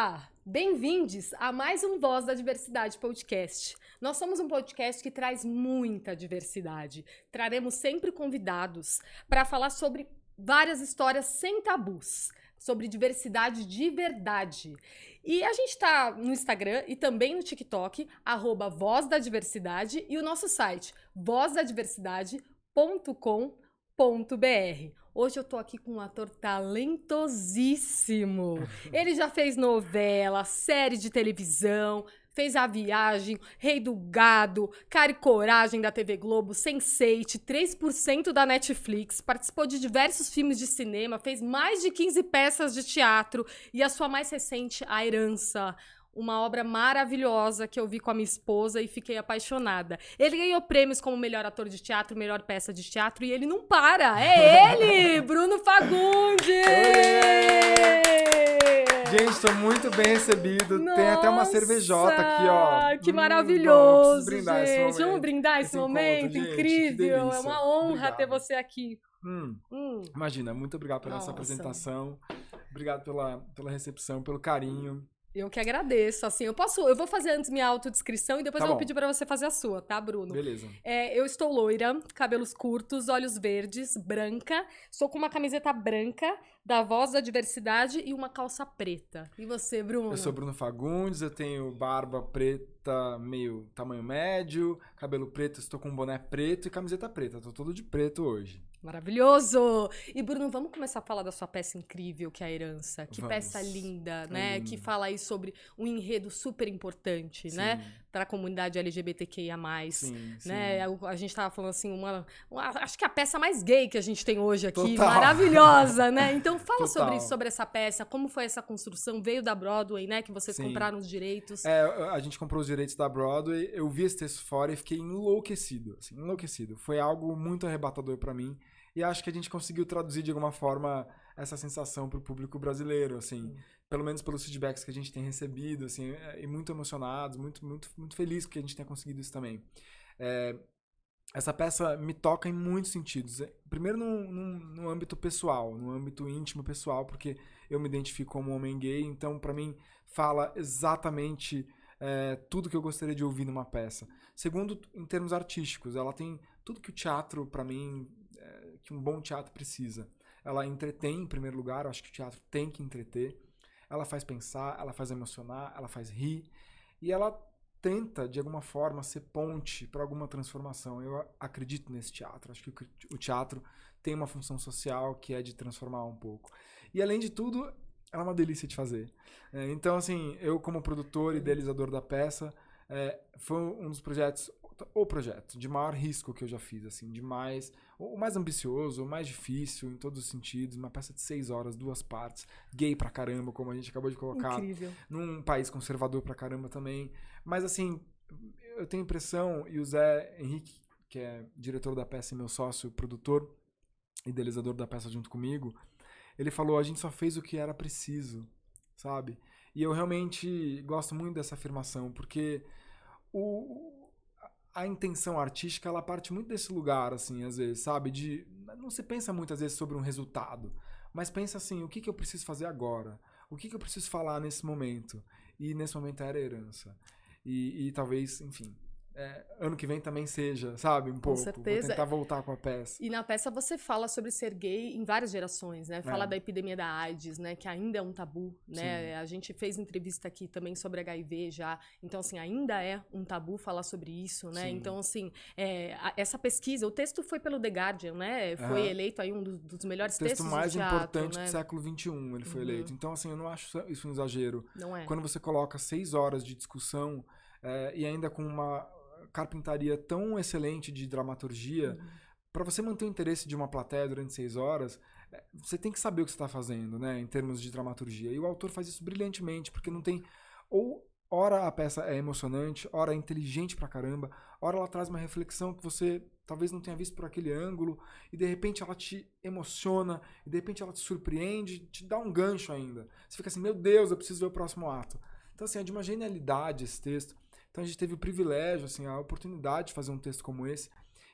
Olá! Bem-vindos a mais um Voz da Diversidade podcast. Nós somos um podcast que traz muita diversidade. Traremos sempre convidados para falar sobre várias histórias sem tabus, sobre diversidade de verdade. E a gente está no Instagram e também no TikTok, @Voz da Diversidade, e o nosso site, vozdadiversidade.com.br. Hoje eu tô aqui com um ator talentosíssimo. Ele já fez novela, série de televisão, fez A Viagem, Rei do Gado, Cara e Coragem da TV Globo, Sense8, 3% da Netflix, participou de diversos filmes de cinema, fez mais de 15 peças de teatro e a sua mais recente, A Herança. Uma obra maravilhosa que eu vi com a minha esposa e fiquei apaixonada. Ele ganhou prêmios como melhor ator de teatro, melhor peça de teatro e ele não para. É ele, Bruno Fagundes! Gente, estou muito bem recebido. Nossa, tem até uma cervejota aqui, ó. Que maravilhoso, preciso brindar gente. esse momento. Vamos brindar esse momento? Encontro, gente, Incrível. que É uma delícia. honra Obrigado. ter você aqui. Imagina, muito obrigado pela essa Nossa. apresentação. Obrigado pela recepção, pelo carinho. Eu que agradeço, assim, eu vou fazer antes minha autodescrição e depois Tá eu vou bom. pedir pra você fazer a sua, tá, Bruno? Beleza. Eu estou loira, cabelos curtos, olhos verdes, branca, estou com uma camiseta branca da Voz da Diversidade e uma calça preta. E você, Bruno? Eu sou Bruno Fagundes, eu tenho barba preta, meio tamanho médio, cabelo preto, estou com um boné preto e camiseta preta. Tô todo de preto hoje. Maravilhoso! E, Bruno, vamos começar a falar da sua peça incrível, que é A Herança. Que Vamos. peça linda, É né? linda. Que fala aí sobre um enredo super importante, Sim. né? Para a comunidade LGBTQIA+. Sim, sim. Né? A gente tava falando assim, acho que a peça mais gay que a gente tem hoje aqui, Total. maravilhosa, né? Então fala Total. sobre essa peça, como foi essa construção, veio da Broadway, né? Que vocês Sim. compraram os direitos. A gente comprou os direitos da Broadway, eu vi esse texto fora e fiquei enlouquecido, assim, enlouquecido. Foi algo muito arrebatador pra mim e acho que a gente conseguiu traduzir de alguma forma essa sensação pro público brasileiro, assim, pelo menos pelos feedbacks que a gente tem recebido, assim, e muito emocionados, muito, muito, muito feliz que a gente tenha conseguido isso também. Essa peça me toca em muitos sentidos. Primeiro no âmbito pessoal, no âmbito íntimo pessoal, porque eu me identifico como um homem gay, então pra mim fala exatamente tudo que eu gostaria de ouvir numa peça. Segundo, em termos artísticos, ela tem tudo que o teatro, pra mim, que um bom teatro precisa. Ela entretém em primeiro lugar, eu acho que o teatro tem que entreter. Ela faz pensar, ela faz emocionar, ela faz rir, e ela tenta, de alguma forma, ser ponte para alguma transformação. Eu acredito nesse teatro. Acho que o teatro tem uma função social que é de transformar um pouco. E, além de tudo, ela é uma delícia de fazer. Então, assim, eu como produtor e idealizador da peça, foi um dos projetos, o projeto de maior risco que eu já fiz, assim, o mais ambicioso, o mais difícil em todos os sentidos, uma peça de 6 horas, 2 partes, gay pra caramba, como a gente acabou de colocar. Incrível. Num país conservador pra caramba também. Mas, assim, eu tenho a impressão, e o Zé Henrique, que é diretor da peça e meu sócio, produtor, idealizador da peça junto comigo, ele falou, a gente só fez o que era preciso, sabe? E eu realmente gosto muito dessa afirmação, porque a intenção artística, ela parte muito desse lugar, assim, às vezes, sabe? Não se pensa muitas vezes sobre um resultado, mas pensa assim, o que eu preciso fazer agora? O que eu preciso falar nesse momento? E nesse momento era a herança. E talvez, enfim, ano que vem também seja, sabe? Um pouco. certeza. Vou tentar voltar com a peça. E na peça você fala sobre ser gay em várias gerações, né? Fala da epidemia da AIDS, né? Que ainda é um tabu, né? Sim. A gente fez entrevista aqui também sobre HIV já. Então, assim, ainda é um tabu falar sobre isso, né? Sim. Então, assim, essa pesquisa, o texto foi pelo The Guardian, né? Foi eleito aí um dos melhores O texto textos mais do teatro, importante né? do século XXI, ele foi eleito. Então, assim, eu não acho isso um exagero. Não é? Quando você coloca 6 horas de discussão e ainda com uma carpintaria tão excelente de dramaturgia, para você manter o interesse de uma plateia durante 6 horas, você tem que saber o que você está fazendo, né, em termos de dramaturgia. E o autor faz isso brilhantemente, porque não tem... Ora a peça é emocionante, ora é inteligente pra caramba, ora ela traz uma reflexão que você talvez não tenha visto por aquele ângulo, e de repente ela te emociona, e de repente ela te surpreende, te dá um gancho ainda. Você fica assim, meu Deus, eu preciso ver o próximo ato. Então, assim, é de uma genialidade esse texto. Então a gente teve o privilégio, assim, a oportunidade de fazer um texto como esse.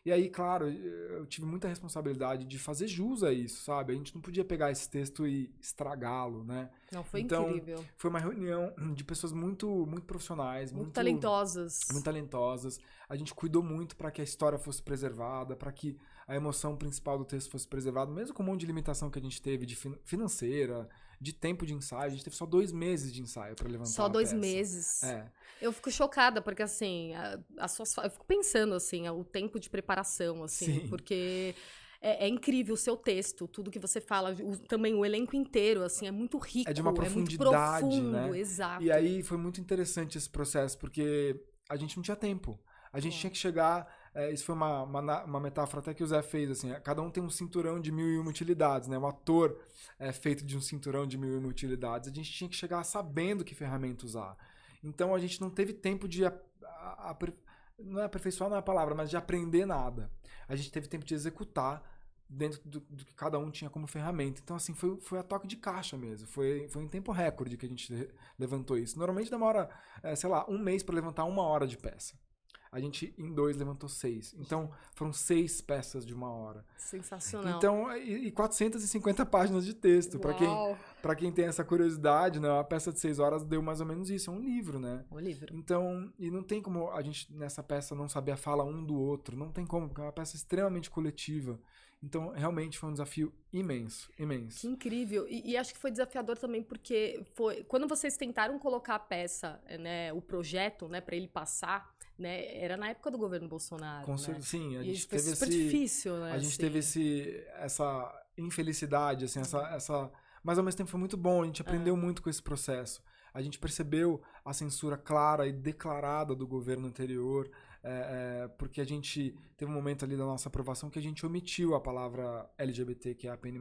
E aí, claro, eu tive muita responsabilidade de fazer jus a isso, sabe? A gente não podia pegar esse texto e estragá-lo, né? Não, foi Então, incrível. foi uma reunião de pessoas muito profissionais, Muito talentosas. muito talentosas. A gente cuidou muito para que a história fosse preservada, para que a emoção principal do texto fosse preservada, mesmo com um monte de limitação que a gente teve de financeira, de tempo de ensaio. A gente teve só 2 meses de ensaio para levantar Só a 2 peça. meses. É. Eu fico chocada, porque assim, eu fico pensando, assim, o tempo de preparação, assim, Sim. porque é incrível o seu texto, tudo que você fala, também o elenco inteiro, assim, é muito rico, É de uma muito profundidade, profundo, né? exato. E aí foi muito interessante esse processo, porque a gente não tinha tempo. A gente tinha que chegar. Isso foi uma metáfora até que o Zé fez, assim. Cada um tem um cinturão de 1001 utilidades, né? Um ator é feito de um cinturão de 1001 utilidades. A gente tinha que chegar sabendo que ferramenta usar. Então a gente não teve tempo de. Não é aperfeiçoar, não é a palavra, mas de aprender nada. A gente teve tempo de executar dentro do que cada um tinha como ferramenta. Então, assim, foi a toque de caixa mesmo. Foi em tempo recorde que a gente levantou isso. Normalmente demora, sei lá, 1 mês para levantar 1 hora de peça. A gente, em 2, levantou 6. Então, foram 6 peças de 1 hora. Sensacional. Então, e 450 páginas de texto. Para quem tem essa curiosidade, né? A peça de 6 horas deu mais ou menos isso. É um livro, né? Um livro. Então, e não tem como a gente, nessa peça, não saber a fala um do outro. Não tem como, porque é uma peça extremamente coletiva. Então, realmente foi um desafio imenso, imenso. Que incrível. E acho que foi desafiador também porque quando vocês tentaram colocar a peça, né, o projeto, né, para ele passar, né, era na época do governo Bolsonaro, né? Sim, a E gente foi teve super difícil, né? a gente assim. teve essa infelicidade, assim, mas ao mesmo tempo foi muito bom, a gente aprendeu muito com esse processo. A gente percebeu a censura clara e declarada do governo anterior, porque a gente teve um momento ali da nossa aprovação que a gente omitiu a palavra LGBT, que é a PN+,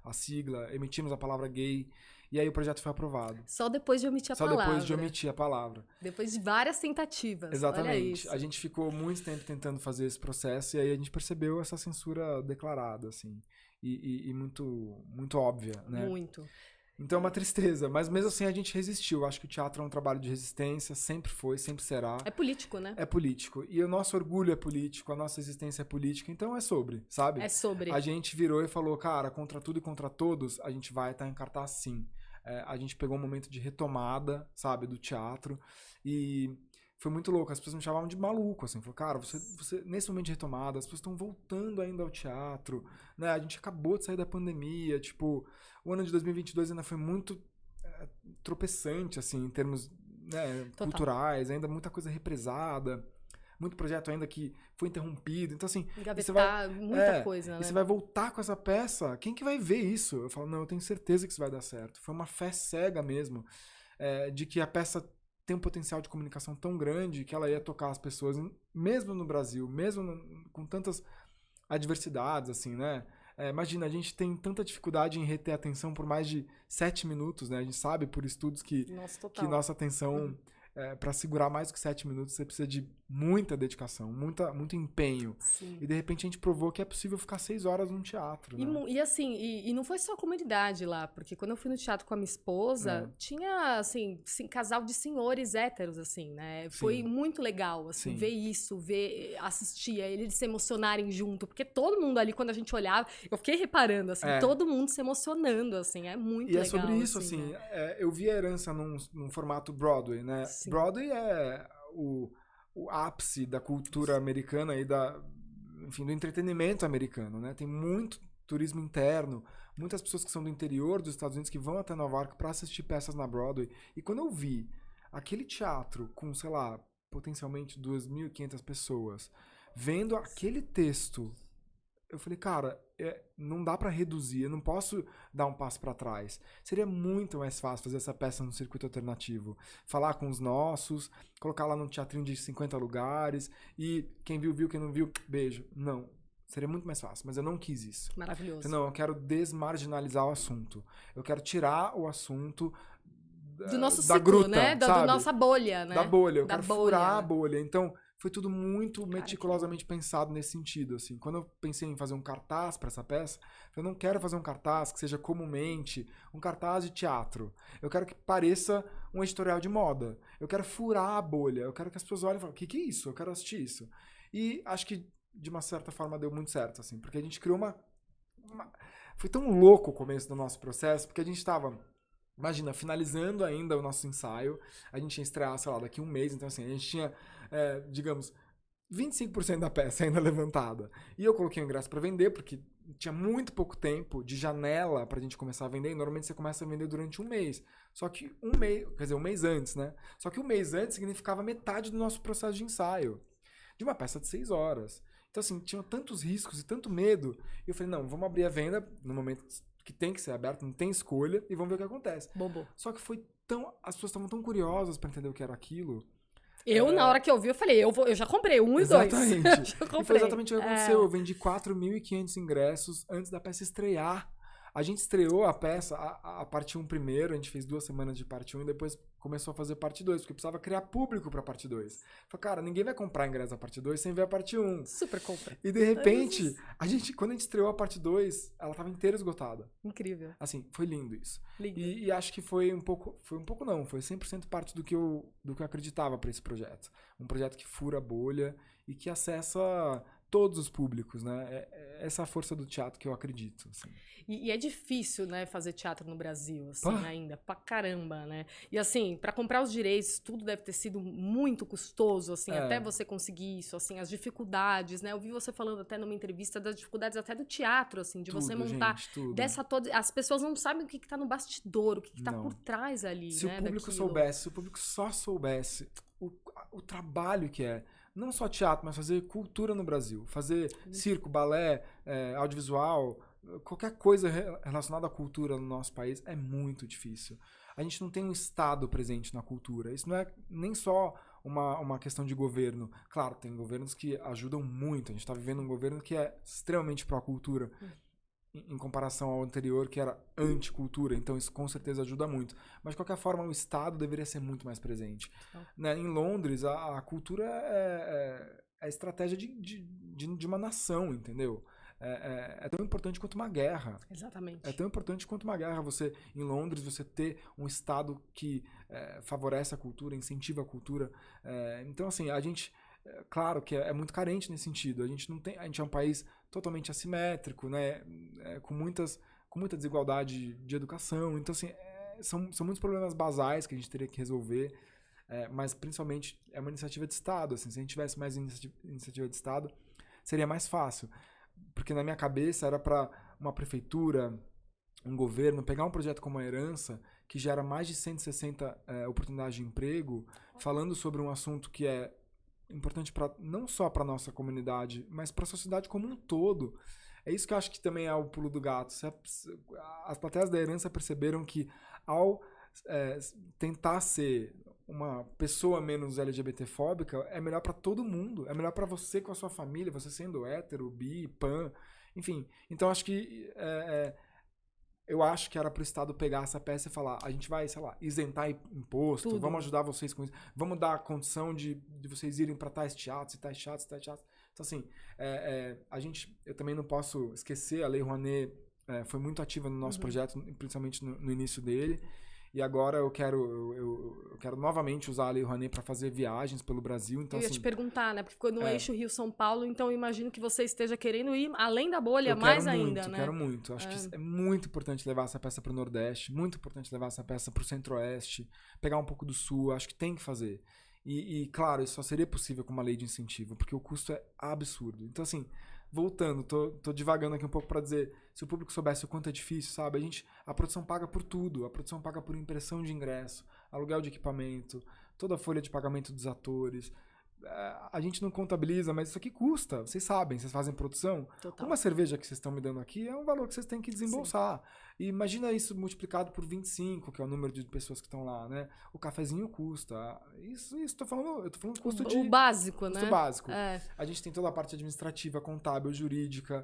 a sigla, emitimos a palavra gay, e aí o projeto foi aprovado. Só depois de omitir a palavra. Só depois de omitir a palavra. Depois de várias tentativas. Exatamente. Olha isso. A gente ficou muito tempo tentando fazer esse processo e aí a gente percebeu essa censura declarada, assim, e muito óbvia, né? Muito. Então é uma tristeza, mas mesmo assim a gente resistiu. Acho que o teatro é um trabalho de resistência, sempre foi, sempre será. É político, né? É político. E o nosso orgulho é político, a nossa existência é política, então é sobre, sabe? É sobre. A gente virou e falou, cara, contra tudo e contra todos, a gente vai estar em cartaz sim. A gente pegou um momento de retomada, sabe, do teatro, e foi muito louco. As pessoas me chamavam de maluco, assim. Falaram, cara, você nesse momento de retomada, as pessoas estão voltando ainda ao teatro, né? A gente acabou de sair da pandemia, tipo, o ano de 2022 ainda foi muito tropeçante, assim, em termos, né, culturais, ainda muita coisa represada, muito projeto ainda que foi interrompido. Então, assim, engavetar muita coisa, né? E você vai voltar com essa peça, quem que vai ver isso? Eu falo, não, eu tenho certeza que isso vai dar certo. Foi uma fé cega mesmo, de que a peça tem um potencial de comunicação tão grande que ela ia tocar as pessoas, mesmo no Brasil, mesmo com tantas adversidades, assim, né? Imagina, a gente tem tanta dificuldade em reter a atenção por mais de 7 minutos, né? A gente sabe por estudos que nossa atenção, para segurar mais do que 7 minutos, você precisa de muita dedicação, muito empenho. Sim. E de repente a gente provou que é possível ficar 6 horas num teatro, né? E assim, e não foi só a comunidade lá, porque quando eu fui no teatro com a minha esposa, tinha, assim, casal de senhores héteros, assim, né? Foi muito legal, assim, ver isso, assistir, eles se emocionarem junto, porque todo mundo ali, quando a gente olhava, eu fiquei reparando, assim, todo mundo se emocionando, assim, é muito legal. E é sobre isso, assim, né? Eu vi a herança num formato Broadway, né? Sim. Broadway é o ápice da cultura americana e enfim, do entretenimento americano, né? Tem muito turismo interno, muitas pessoas que são do interior dos Estados Unidos que vão até Nova York para assistir peças na Broadway. E quando eu vi aquele teatro com, sei lá, potencialmente 2.500 pessoas, vendo aquele texto, eu falei, cara, não dá pra reduzir, eu não posso dar um passo pra trás. Seria muito mais fácil fazer essa peça no circuito alternativo. Falar com os nossos, colocar lá num teatrinho de 50 lugares, e quem viu, quem não viu, beijo. Não, seria muito mais fácil, mas eu não quis isso. Maravilhoso. Não, eu quero desmarginalizar o assunto. Eu quero tirar o assunto do nosso da ciclo, gruta, né? Da nossa bolha, né? Da bolha, eu quero furar a bolha. Então, foi tudo muito meticulosamente pensado nesse sentido, assim. Quando eu pensei em fazer um cartaz para essa peça, eu não quero fazer um cartaz que seja comumente um cartaz de teatro. Eu quero que pareça um editorial de moda. Eu quero furar a bolha. Eu quero que as pessoas olhem e falem, o que é isso? Eu quero assistir isso. E acho que de uma certa forma, deu muito certo, assim. Porque a gente criou Foi tão louco o começo do nosso processo, porque a gente tava, imagina, finalizando ainda o nosso ensaio. A gente ia estrear, sei lá, daqui a um mês. Então, assim, a gente tinha, digamos, 25% da peça ainda levantada. E eu coloquei o ingresso para vender, porque tinha muito pouco tempo de janela pra gente começar a vender. E normalmente você começa a vender durante um mês. Só que um mês antes, né? Só que um mês antes significava metade do nosso processo de ensaio. De uma peça de 6 horas. Então, assim, tinha tantos riscos e tanto medo. E eu falei, não, vamos abrir a venda no momento que tem que ser aberto, não tem escolha, e vamos ver o que acontece. Bobo. Só que as pessoas estavam tão curiosas pra entender o que era aquilo. Na hora que eu vi, eu falei, eu já comprei 1 e 2. Exatamente. E foi exatamente o que aconteceu. Eu vendi 4.500 ingressos antes da peça estrear. A gente estreou a peça, a parte 1 primeiro, a gente fez 2 semanas de parte 1 e depois começou a fazer parte 2, porque precisava criar público pra parte 2. Falei, cara, ninguém vai comprar ingresso da parte 2 sem ver a parte 1. Super compra. E de repente, quando a gente estreou a parte 2, ela tava inteira esgotada. Incrível. Assim, foi lindo isso. Lindo. E acho que foi 100% parte do que eu acreditava pra esse projeto. Um projeto que fura a bolha e que acessa todos os públicos, né? Essa é a força do teatro que eu acredito, assim. E é difícil, né, fazer teatro no Brasil, assim, ainda, pra caramba, né? E assim, pra comprar os direitos, tudo deve ter sido muito custoso, assim, até você conseguir isso, assim, as dificuldades, né? Eu vi você falando até numa entrevista das dificuldades até do teatro, assim, de você montar tudo. as pessoas não sabem o que tá no bastidor, o que tá por trás ali, se né? O público soubesse, se o público só soubesse o trabalho que é, não só teatro, mas fazer cultura no Brasil, fazer circo, balé, audiovisual, qualquer coisa relacionada à cultura no nosso país é muito difícil. A gente não tem um Estado presente na cultura. Isso não é nem só uma questão de governo. Claro, tem governos que ajudam muito. A gente está vivendo um governo que é extremamente pró-cultura, em comparação ao anterior, que era anti-cultura. Então isso com certeza ajuda muito. Mas de qualquer forma, o Estado deveria ser muito mais presente. Né? Em Londres, a cultura é a estratégia de uma nação, entendeu? É tão importante quanto uma guerra. Exatamente. É tão importante quanto uma guerra. Em Londres, você ter um Estado que favorece a cultura, incentiva a cultura. Então, assim, a gente, claro que é muito carente nesse sentido. A gente é um país totalmente assimétrico, né? Com muita desigualdade de educação. Então, assim, são muitos problemas basais que a gente teria que resolver. Mas, principalmente, é uma iniciativa de Estado. Assim, se a gente tivesse mais iniciativa de Estado, seria mais fácil. Porque na minha cabeça era para uma prefeitura, um governo, pegar um projeto como a Herança, que gera mais de 160 oportunidades de emprego, falando sobre um assunto que é importante não só para a nossa comunidade, mas para a sociedade como um todo. É isso que eu acho que também é o pulo do gato. As plateias da Herança perceberam que ao tentar ser uma pessoa menos LGBTfóbica, é melhor pra todo mundo. É melhor pra você com a sua família, você sendo hétero, bi, pan, enfim. Então acho que eu acho que era pro Estado pegar essa peça e falar, a gente vai, sei lá, isentar imposto, vamos ajudar vocês com isso, vamos dar a condição de vocês irem pra tais teatros e tais teatros e tais teatros. Então assim, eu também não posso esquecer, a Lei Rouanet foi muito ativa no nosso projeto, principalmente no início dele. E agora eu quero novamente usar a Lei Rouanet para fazer viagens pelo Brasil. Então, eu ia te perguntar, né? Porque ficou no eixo Rio-São Paulo, então eu imagino que você esteja querendo ir além da bolha, mais ainda, né? Eu quero muito. Acho que é muito importante levar essa peça para o Nordeste, muito importante levar essa peça para o Centro-Oeste, pegar um pouco do Sul, acho que tem que fazer. E, claro, isso só seria possível com uma lei de incentivo, porque o custo é absurdo. Então, assim, voltando, tô divagando aqui um pouco para dizer, se o público soubesse o quanto é difícil, sabe? A produção paga por tudo, a produção paga por impressão de ingresso, aluguel de equipamento, toda a folha de pagamento dos atores. A gente não contabiliza, mas isso aqui custa, vocês sabem, vocês fazem produção. Total. Uma cerveja que vocês estão me dando aqui é um valor que vocês têm que desembolsar. Sim. E imagina isso multiplicado por 25, que é o número de pessoas que estão lá, né? O cafezinho custa. Isso eu tô falando custo de... O básico, custo né? Básico. A gente tem toda a parte administrativa, contábil, jurídica,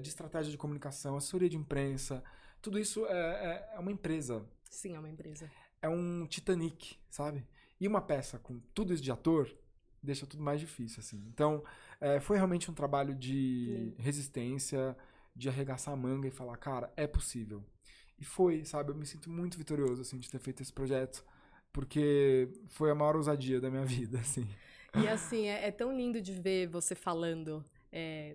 de estratégia de comunicação, assessoria de imprensa. Tudo isso é uma empresa. Sim, é uma empresa. É um Titanic, sabe? E uma peça com tudo isso de ator deixa tudo mais difícil, assim. Então, foi realmente um trabalho de resistência, de arregaçar a manga e falar, cara, é possível. E foi, sabe? Eu me sinto muito vitorioso, assim, de ter feito esse projeto, porque foi a maior ousadia da minha vida, assim. E, assim, é tão lindo de ver você falando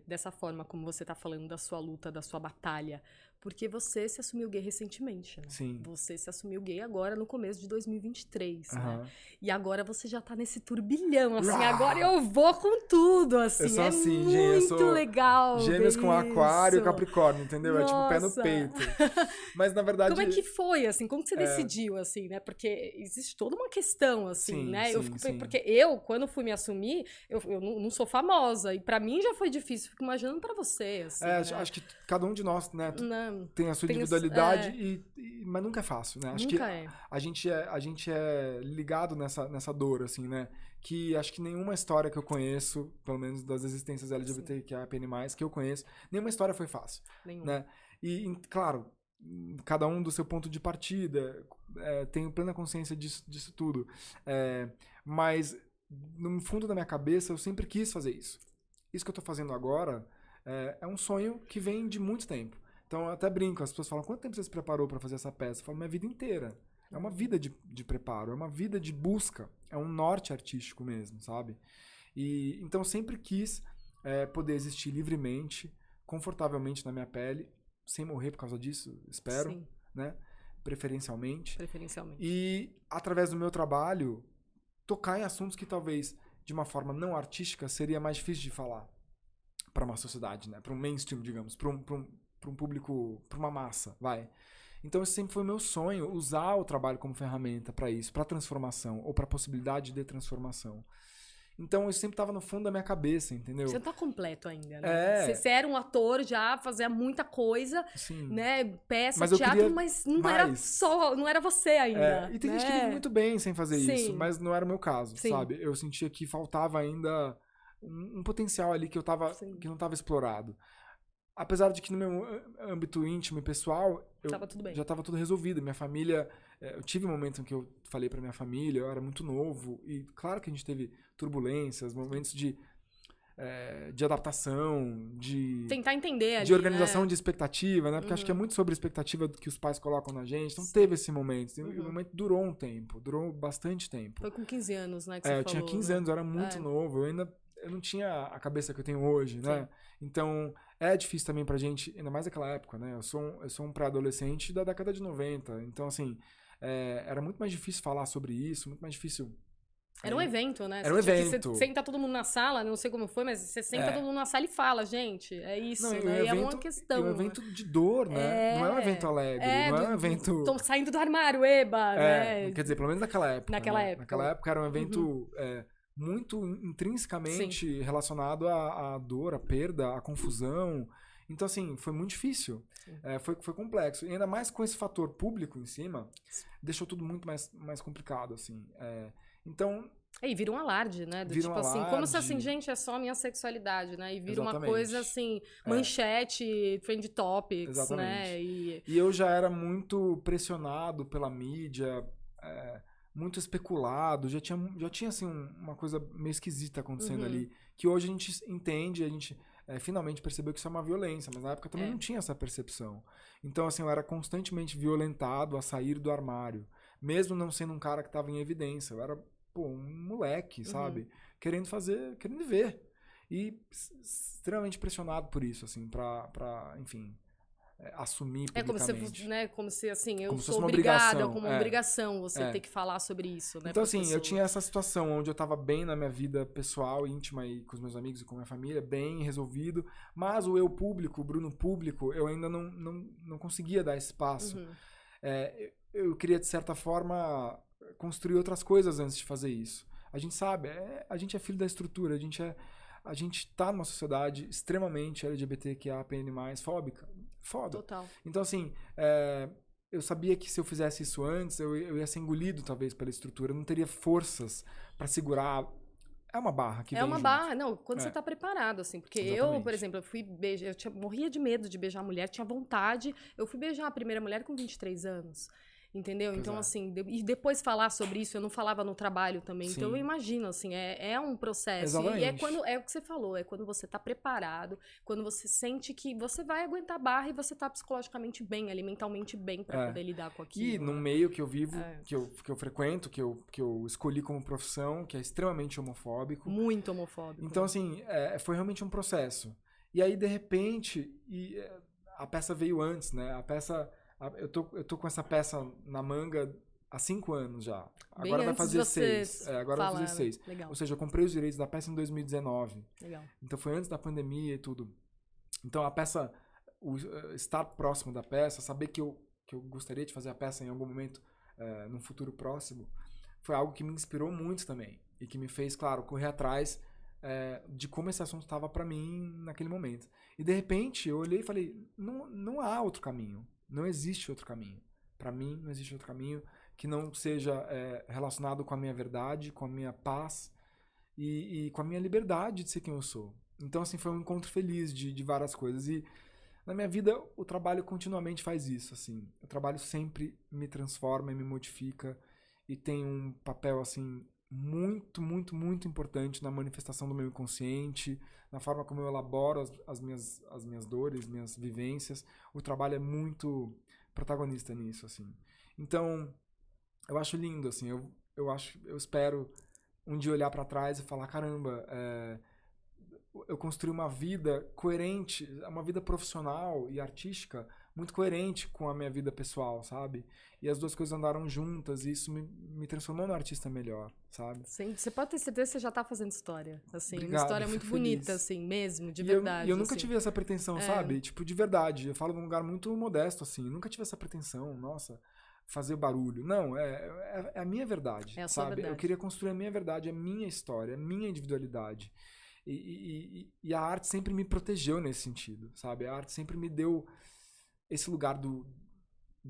dessa forma como você tá falando da sua luta, da sua batalha. Porque você se assumiu gay recentemente, né? Sim. Você se assumiu gay agora no começo de 2023, né? Aham. E agora você já tá nesse turbilhão, assim, Uau! agora eu vou com tudo, assim. Eu sou é assim, muito gente, eu sou legal Gêmeos ver com aquário e isso. capricórnio, entendeu? É tipo pé no Nossa! peito. Mas na verdade... Como é que foi, assim? Como que você decidiu, assim, né? Porque existe toda uma questão, assim, Sim, né? sim. Porque eu, quando fui me assumir, eu não sou famosa. E pra mim já foi difícil. Fico imaginando pra você, assim, né? Acho que cada um de nós, né, Não, tem a sua tem individualidade, mas nunca é fácil, né? Acho que nunca é. a gente é ligado nessa dor, assim, né? Que acho que nenhuma história que eu conheço, pelo menos das existências LGBTQIA+, que eu conheço, nenhuma história foi fácil, Nenhum. né? E, claro, cada um do seu ponto de partida, tenho plena consciência disso tudo. Mas, no fundo da minha cabeça, eu sempre quis fazer isso. Isso que eu tô fazendo agora é um sonho que vem de muito tempo. Então, eu até brinco, as pessoas falam, quanto tempo você se preparou para fazer essa peça? Eu falo, minha vida inteira. É uma vida de preparo, é uma vida de busca, é um norte artístico mesmo, sabe? E então, eu sempre quis poder existir livremente, confortavelmente na minha pele, sem morrer por causa disso, espero, Sim. né? Preferencialmente. Preferencialmente. E, através do meu trabalho, tocar em assuntos que talvez, de uma forma não artística, seria mais difícil de falar para uma sociedade, né? Para um mainstream, digamos, para um público, para uma massa, vai. Então, esse sempre foi o meu sonho, usar o trabalho como ferramenta para isso, para transformação, ou para possibilidade de transformação. Então, isso sempre estava no fundo da minha cabeça, entendeu? Você não tá completo ainda, né? Você era um ator já, fazia muita coisa, Sim. né? Peça, Mas eu teatro, queria mas não mais. era só, não era você ainda. E tem né? gente que vive muito bem sem fazer Sim. isso, mas não era o meu caso, Sim. sabe? Eu sentia que faltava ainda um potencial ali que não estava explorado. Apesar de que no meu âmbito íntimo e pessoal, Tava tudo bem. já estava tudo resolvido. Minha família, eu tive um momento em que eu falei para minha família, eu era muito novo, e claro que a gente teve turbulências, momentos de adaptação, de tentar entender ali, de organização, né? de expectativa, né? Porque acho que é muito sobre a expectativa que os pais colocam na gente. Então, Sim. teve esse momento. E o momento durou um tempo, durou bastante tempo. Foi com 15 anos, né, que você eu falou. tinha 15 anos, eu era muito novo. Eu não tinha a cabeça que eu tenho hoje, né? Sim. Então, é difícil também pra gente, ainda mais naquela época, né? Eu sou um pré-adolescente da década de 90. Então, assim, era muito mais difícil falar sobre isso, muito mais difícil. Era um evento, né? Era um evento. Você senta todo mundo na sala, não sei como foi, mas você senta todo mundo na sala e fala, gente, é isso, Não, né? E é uma questão. É um evento de dor, né? Não é um evento alegre, não é um evento... Tô saindo do armário, eba, né? Quer dizer, pelo menos naquela época. Naquela né? época. Naquela época era um evento muito intrinsecamente relacionado à dor, à perda, à confusão. Então, assim, foi muito difícil. Foi complexo. E ainda mais com esse fator público em cima, deixou tudo muito mais complicado, assim. Então... E vira um alarde, né? Vira tipo assim, alarde. como se assim, gente, é só a minha sexualidade, né? E vira Exatamente. uma coisa assim, manchete, trend topics, Exatamente. né? E eu já era muito pressionado pela mídia, muito especulado, já tinha assim, uma coisa meio esquisita acontecendo ali, que hoje a gente entende, a gente finalmente percebeu que isso é uma violência, mas na época também não tinha essa percepção. Então, assim, eu era constantemente violentado a sair do armário, mesmo não sendo um cara que estava em evidência, eu era um moleque, sabe? Querendo ver. E extremamente pressionado por isso, assim, pra enfim, assumir publicamente. Como se assim, eu como se sou fosse uma obrigada, obrigação. como uma obrigação você ter que falar sobre isso, né? Então, assim, eu tinha essa situação onde eu tava bem na minha vida pessoal, íntima e com os meus amigos e com a minha família, bem resolvido, mas o eu público, o Bruno público, eu ainda não conseguia dar espaço. Eu queria, de certa forma, construir outras coisas antes de fazer isso. A gente sabe, a gente é filho da estrutura, a gente tá numa sociedade extremamente LGBTQIAPN+, fóbica. Foda. Total. Então, assim, eu sabia que se eu fizesse isso antes, eu ia ser engolido, talvez, pela estrutura. Eu não teria forças pra segurar. É uma barra que vem É uma junto. barra, não, quando você tá preparado, assim. Porque Exatamente. eu, por exemplo, eu fui beijar, morria de medo de beijar mulher, tinha vontade. Eu fui beijar a primeira mulher com 23 anos. entendeu? Pois Então, é. assim, e depois falar sobre isso, eu não falava no trabalho também, então eu Sim. imagino, assim, é um processo. E Exatamente. é o que você falou, é quando você tá preparado, quando você sente que você vai aguentar barra e você tá psicologicamente bem, mentalmente bem pra poder lidar com E aquilo, num né? meio que eu vivo, É. que eu frequento, que eu escolhi como profissão, que é extremamente homofóbico. Muito homofóbico. Então, né? assim, foi realmente um processo. E aí, de repente, a peça veio antes, né? Eu tô com essa peça na manga há 5 anos já. Bem Agora vai antes de fazer você 6. Agora vai fazer falar, 6. legal, Ou seja, eu comprei os direitos da peça em 2019. legal. Então foi antes da pandemia e tudo. Então a peça, estar próximo da peça, saber que eu gostaria de fazer a peça em algum momento, num futuro próximo, foi algo que me inspirou muito também. E que me fez, claro, correr atrás de como esse assunto estava para mim naquele momento. E de repente eu olhei e falei, não há outro caminho. Não existe outro caminho. Para mim não existe outro caminho que não seja relacionado com a minha verdade, com a minha paz e com a minha liberdade de ser quem eu sou. Então, assim, foi um encontro feliz de várias coisas. E na minha vida, o trabalho continuamente faz isso, assim. O trabalho sempre me transforma e me modifica e tem um papel, assim, muito, muito, muito importante na manifestação do meu inconsciente, na forma como eu elaboro as minhas dores, minhas vivências. O trabalho é muito protagonista nisso, assim. Então, eu acho lindo, assim. Eu espero um dia olhar pra trás e falar, caramba, eu construí uma vida coerente, uma vida profissional e artística muito coerente com a minha vida pessoal, sabe? E as duas coisas andaram juntas e isso me transformou num artista melhor, sabe? Sim, você pode ter certeza que você já tá fazendo história, assim, uma Obrigado, história muito fico bonita, feliz. assim, mesmo, de E verdade. eu nunca assim. tive essa pretensão, sabe? Tipo, de verdade. Eu falo num lugar muito modesto, assim. Eu nunca tive essa pretensão, nossa, fazer barulho. Não, é a minha verdade, É a sua sabe? verdade. Eu queria construir a minha verdade, a minha história, a minha individualidade. E a arte sempre me protegeu nesse sentido, sabe? A arte sempre me deu esse lugar do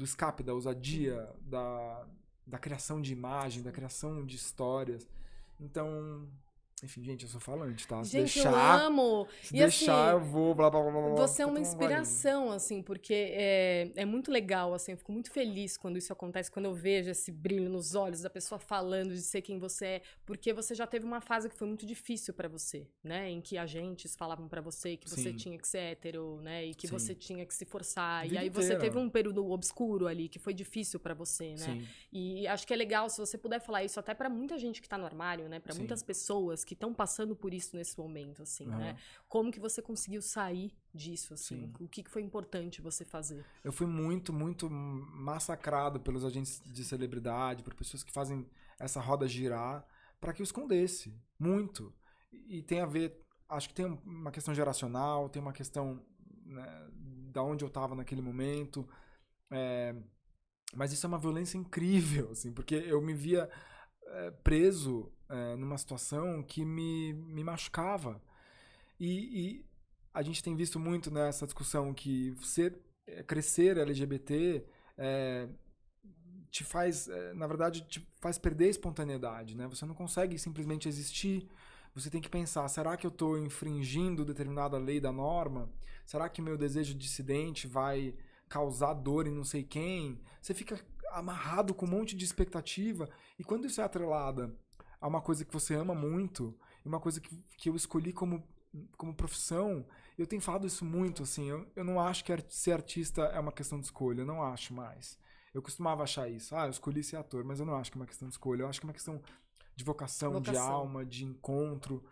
escape, da ousadia, da criação de imagem, da criação de histórias. Então, enfim, gente, eu sou falante, tá? Gente, eu amo! Se E deixar, assim, eu vou, blá, blá, blá, blá, blá, você é uma feito uma varinha. inspiração, assim, porque é muito legal, assim, eu fico muito feliz quando isso acontece, quando eu vejo esse brilho nos olhos da pessoa falando de ser quem você é, porque você já teve uma fase que foi muito difícil pra você, né, em que agentes falavam pra você que você Sim. tinha que ser hétero, né, e que Sim. você tinha que se forçar, e Vida aí você inteira. teve um período obscuro ali, que foi difícil pra você, né, Sim. e acho que é legal se você puder falar isso até pra muita gente que tá no armário, né, pra Sim. muitas pessoas que estão passando por isso nesse momento, assim, Aham. né, como que você conseguiu sair disso, assim? Sim. O que foi importante você fazer? Eu fui muito, muito massacrado pelos agentes de celebridade, por pessoas que fazem essa roda girar, para que eu escondesse. Muito. E tem a ver, acho que tem uma questão geracional, tem uma questão, né, da onde eu estava naquele momento. Mas isso é uma violência incrível, assim, porque eu me via preso numa situação que me machucava. E a gente tem visto muito nessa discussão que crescer LGBT te faz, na verdade, te faz perder a espontaneidade, né? Você não consegue simplesmente existir. Você tem que pensar, será que eu estou infringindo determinada lei da norma? Será que meu desejo dissidente vai causar dor em não sei quem? Você fica amarrado com um monte de expectativa. E quando isso é atrelada a uma coisa que você ama muito, uma coisa que eu escolhi como profissão, eu tenho falado isso muito, assim, eu não acho que ser artista é uma questão de escolha, eu não acho mais. Eu costumava achar isso, eu escolhi ser ator, mas eu não acho que é uma questão de escolha, eu acho que é uma questão de vocação. De alma, de encontro.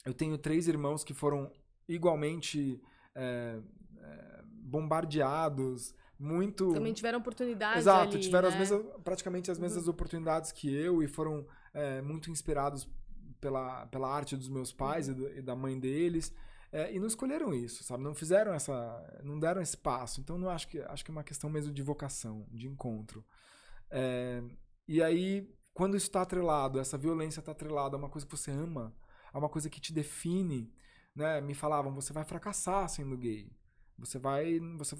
Eu tenho 3 irmãos que foram igualmente bombardeados, muito... Também tiveram oportunidade. Exato, ali, tiveram né? praticamente as mesmas oportunidades que eu e foram muito inspirados pela arte dos meus pais e da mãe deles, e não escolheram isso, sabe? Não fizeram não deram esse passo. Então não acho que é uma questão mesmo de vocação, de encontro. E aí, quando isso está atrelado, essa violência está atrelada a uma coisa que você ama, a uma coisa que te define, né? Me falavam, você vai fracassar sendo gay, você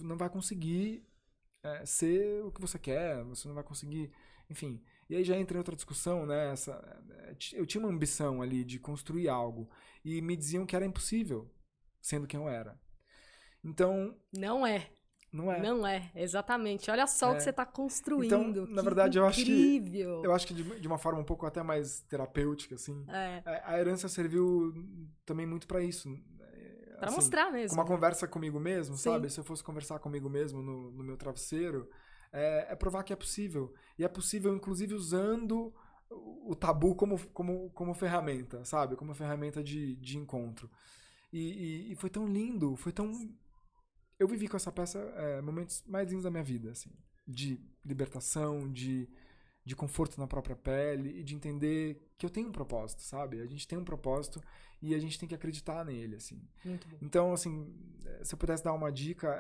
não vai conseguir ser o que você quer, você não vai conseguir, enfim. E aí já entra em outra discussão, né? Eu tinha uma ambição ali de construir algo e me diziam que era impossível, sendo quem eu era. Então... Não é. Não é. Não é, exatamente. Olha só o que você está construindo. Então, na verdade, incrível. eu acho que de uma forma um pouco até mais terapêutica, assim, a herança serviu também muito para isso. Para assim, mostrar mesmo. Uma conversa comigo mesmo, Sim. sabe? Se eu fosse conversar comigo mesmo no meu travesseiro, é provar que é possível. E é possível, inclusive, usando o tabu como ferramenta, sabe? Como ferramenta de encontro. E foi tão lindo, foi tão... Eu vivi com essa peça momentos mais lindos da minha vida, assim. De libertação, de conforto na própria pele e de entender que eu tenho um propósito, sabe? A gente tem um propósito e a gente tem que acreditar nele, assim. Muito bom. Então, assim, se eu pudesse dar uma dica,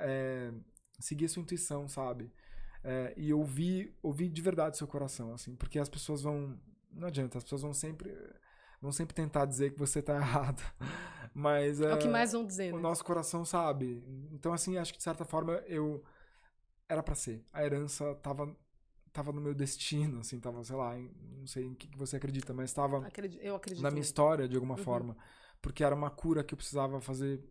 seguir a sua intuição, sabe? E ouvir de verdade o seu coração, assim. Porque as pessoas vão... Não adianta, as pessoas vão sempre tentar dizer que você tá errado. Mas é o que mais vão dizer, o né? nosso coração sabe. Então, assim, acho que de certa forma era pra ser. A herança tava no meu destino, assim, tava, sei lá, não sei em que você acredita, mas tava Eu acredito na minha mesmo. história, de alguma forma. Porque era uma cura que eu precisava fazer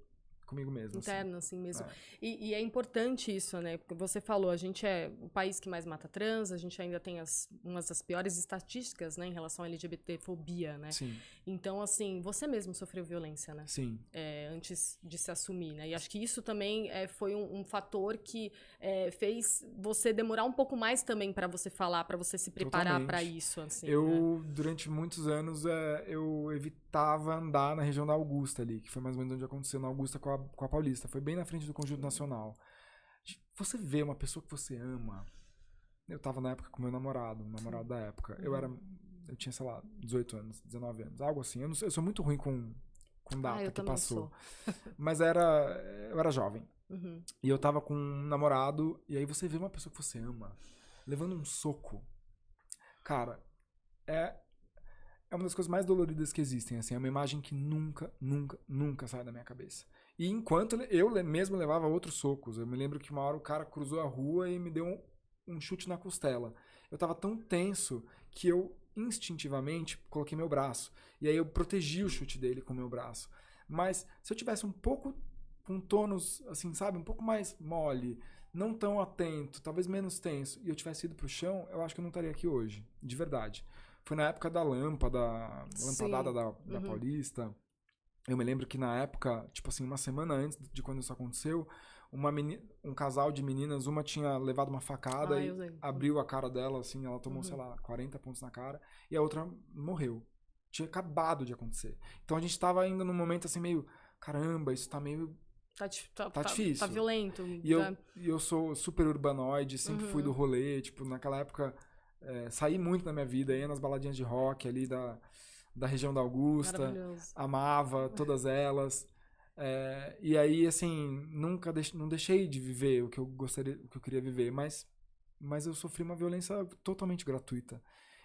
comigo mesmo. Interno, assim mesmo. E é importante isso, né? Porque você falou, a gente é o país que mais mata trans, a gente ainda tem umas das piores estatísticas, né, em relação à LGBTfobia, né? Sim. Então, assim, você mesmo sofreu violência, né? Sim. Antes de se assumir, né? E acho que isso também foi um fator que fez você demorar um pouco mais também para você falar, para você se preparar para isso, assim. Durante muitos anos, eu evitava andar na região da Augusta ali, que foi mais ou menos onde aconteceu, na Augusta com a Paulista. Foi bem na frente do Conjunto Nacional. Você vê uma pessoa que você ama. Eu tava na época com meu namorado, o namorado da época. Eu tinha, sei lá, 18 anos, 19 anos, algo assim. Eu sou muito ruim com data que passou. Mas eu era jovem. E eu tava com um namorado, e aí você vê uma pessoa que você ama levando um soco. Cara, é uma das coisas mais doloridas que existem, assim. É uma imagem que nunca, nunca, nunca sai da minha cabeça. E enquanto eu mesmo levava outros socos, eu me lembro que uma hora o cara cruzou a rua e me deu um chute na costela. Eu tava tão tenso que eu instintivamente coloquei meu braço. E aí eu protegi o chute dele com o meu braço. Mas se eu tivesse um pouco com tônus, assim, sabe? Um pouco mais mole, não tão atento, talvez menos tenso, e eu tivesse ido pro chão, eu acho que eu não estaria aqui hoje. De verdade. Foi na época da lampadada da Paulista. Eu me lembro que na época, tipo assim, uma semana antes de quando isso aconteceu, um casal de meninas, uma tinha levado uma facada e abriu a cara dela, assim, ela tomou, sei lá, 40 pontos na cara, e a outra morreu. Tinha acabado de acontecer. Então a gente tava ainda num momento assim, meio, caramba, isso tá meio... Tá difícil. Tá violento. E eu sou super urbanoide, sempre fui do rolê, tipo, naquela época, saí muito na minha vida, ia nas baladinhas de rock ali da região da Augusta, amava todas elas. E aí, assim, não deixei de viver o que eu queria viver, mas eu sofri uma violência totalmente gratuita.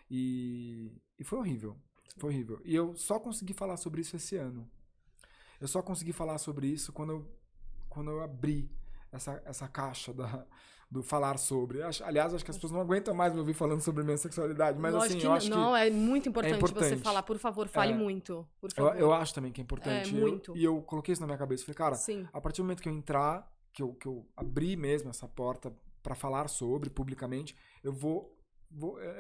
E foi horrível. Foi horrível. E eu só consegui falar sobre isso esse ano. Eu só consegui falar sobre isso quando eu abri essa caixa do falar sobre. Aliás, acho que as pessoas não aguentam mais me ouvir falando sobre minha sexualidade, mas lógico assim, eu acho que... Não, é muito importante você falar. Por favor, fale muito. Por favor. Eu acho também que é importante. Muito. E eu coloquei isso na minha cabeça. Falei, cara, a partir do momento que eu entrar, que eu abri mesmo essa porta pra falar sobre publicamente, eu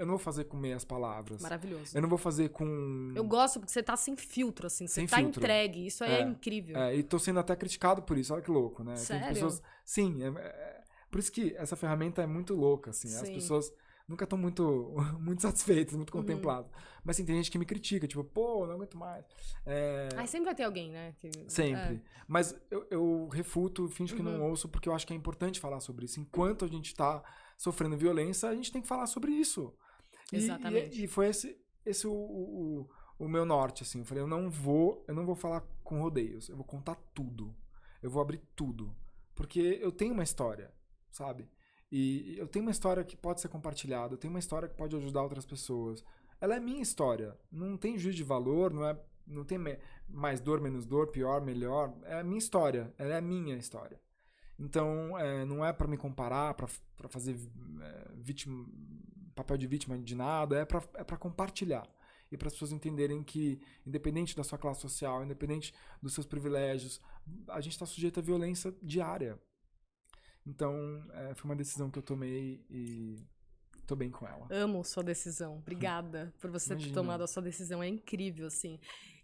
não vou fazer com meias palavras. Maravilhoso. Eu não vou fazer com... Eu gosto porque você tá sem filtro, assim. Você tá entregue. Isso aí é incrível. E tô sendo até criticado por isso. Olha que louco, né? Sério? Tem pessoas... Sim, por isso que essa ferramenta é muito louca, assim. As pessoas nunca estão muito, muito satisfeitas, muito contempladas. Mas, assim, tem gente que me critica. Tipo, pô, não aguento mais. Sempre vai ter alguém, né? Sempre. Mas eu refuto, finjo que não ouço, porque eu acho que é importante falar sobre isso. Enquanto a gente tá sofrendo violência, a gente tem que falar sobre isso. Exatamente. E foi esse o meu norte, assim. Eu falei, eu não vou falar com rodeios. Eu vou contar tudo. Eu vou abrir tudo. Porque eu tenho uma história, sabe? E eu tenho uma história que pode ser compartilhada. Eu tenho uma história que pode ajudar outras pessoas. Ela é minha história. Não tem juízo de valor, não tem mais dor, menos dor, pior, melhor. É a minha história. Ela é a minha história. Então, não é pra me comparar, pra fazer papel de vítima de nada, é pra compartilhar. E para as pessoas entenderem que, independente da sua classe social, independente dos seus privilégios, a gente está sujeito à violência diária. Então, foi uma decisão que eu tomei e tô bem com ela. Amo sua decisão. Obrigada por você ter tomado a sua decisão. É incrível, assim.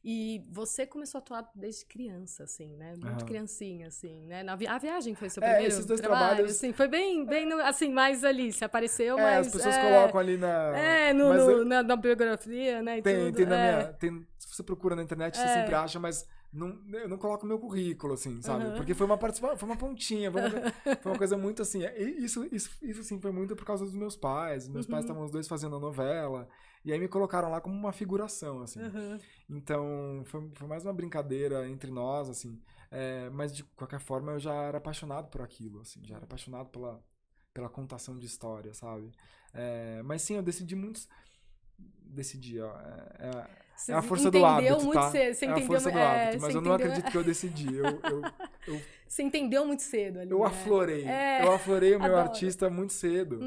E você começou a atuar desde criança, assim, né? Muito criancinha, assim, né? A viagem foi seu primeiro esses dois trabalho, trabalhos... assim, foi bem assim, mais ali, se apareceu, mas... as pessoas colocam ali na biografia, né? Tem se você procura na internet, você sempre acha, mas eu não coloco meu currículo, assim, sabe? Porque foi uma participação, foi uma pontinha, foi uma coisa muito assim. Isso sim, foi muito por causa dos meus pais. Meus pais estavam os dois fazendo a novela, e aí me colocaram lá como uma figuração, assim. Então, foi mais uma brincadeira entre nós, assim. Mas, de qualquer forma, eu já era apaixonado por aquilo, assim. Já era apaixonado pela contação de história, sabe? Mas sim, eu decidi muitos... ó. É a força do hábito, tá? É a força do hábito, mas eu não acredito que eu decidi. Você entendeu muito cedo ali. Eu aflorei. Eu aflorei o meu Adoro. artista muito cedo.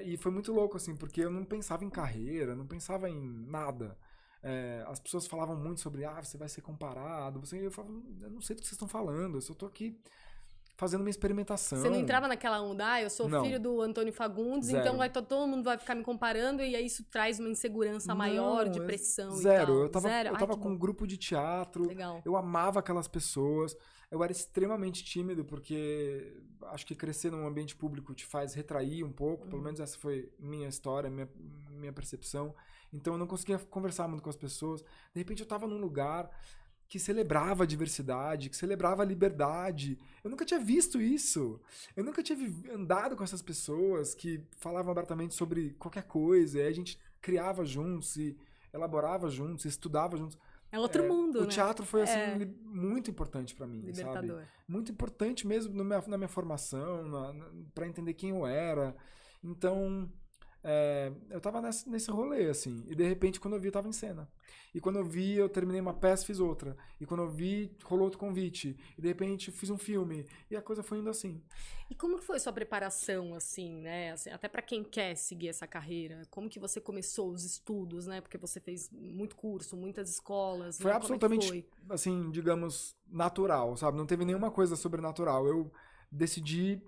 E foi muito louco, assim, porque eu não pensava em carreira, não pensava em nada. As pessoas falavam muito sobre, você vai ser comparado. Eu falava, eu não sei do que vocês estão falando, eu só tô aqui fazendo uma experimentação. Você não entrava naquela onda, eu sou filho do Antônio Fagundes, Zero. Então todo mundo vai ficar me comparando e aí isso traz uma insegurança maior de pressão zero. e tal. Eu tava com um grupo de teatro, Legal. Eu amava aquelas pessoas, eu era extremamente tímido porque acho que crescer num ambiente público te faz retrair um pouco, pelo menos essa foi minha história, minha percepção. Então eu não conseguia conversar muito com as pessoas. De repente eu tava num lugar que celebrava a diversidade, que celebrava a liberdade. Eu nunca tinha visto isso. Eu nunca tinha andado com essas pessoas que falavam abertamente sobre qualquer coisa. E aí a gente criava juntos, e elaborava juntos, e estudava juntos. É outro mundo, né? O teatro foi, assim, muito importante pra mim, libertador. Sabe? Muito importante mesmo na minha formação, pra entender quem eu era. Então... eu tava nesse rolê, assim. E de repente, quando eu vi, eu tava em cena. E quando eu vi, eu terminei uma peça, fiz outra. E quando eu vi, rolou outro convite. E de repente, fiz um filme. E a coisa foi indo assim. E como foi sua preparação, assim, né? Assim, até pra quem quer seguir essa carreira. Como que você começou os estudos, né? Porque você fez muito curso, muitas escolas. Foi né? absolutamente, Como é que foi? assim, digamos, natural, sabe? Não teve nenhuma coisa sobrenatural. Eu decidi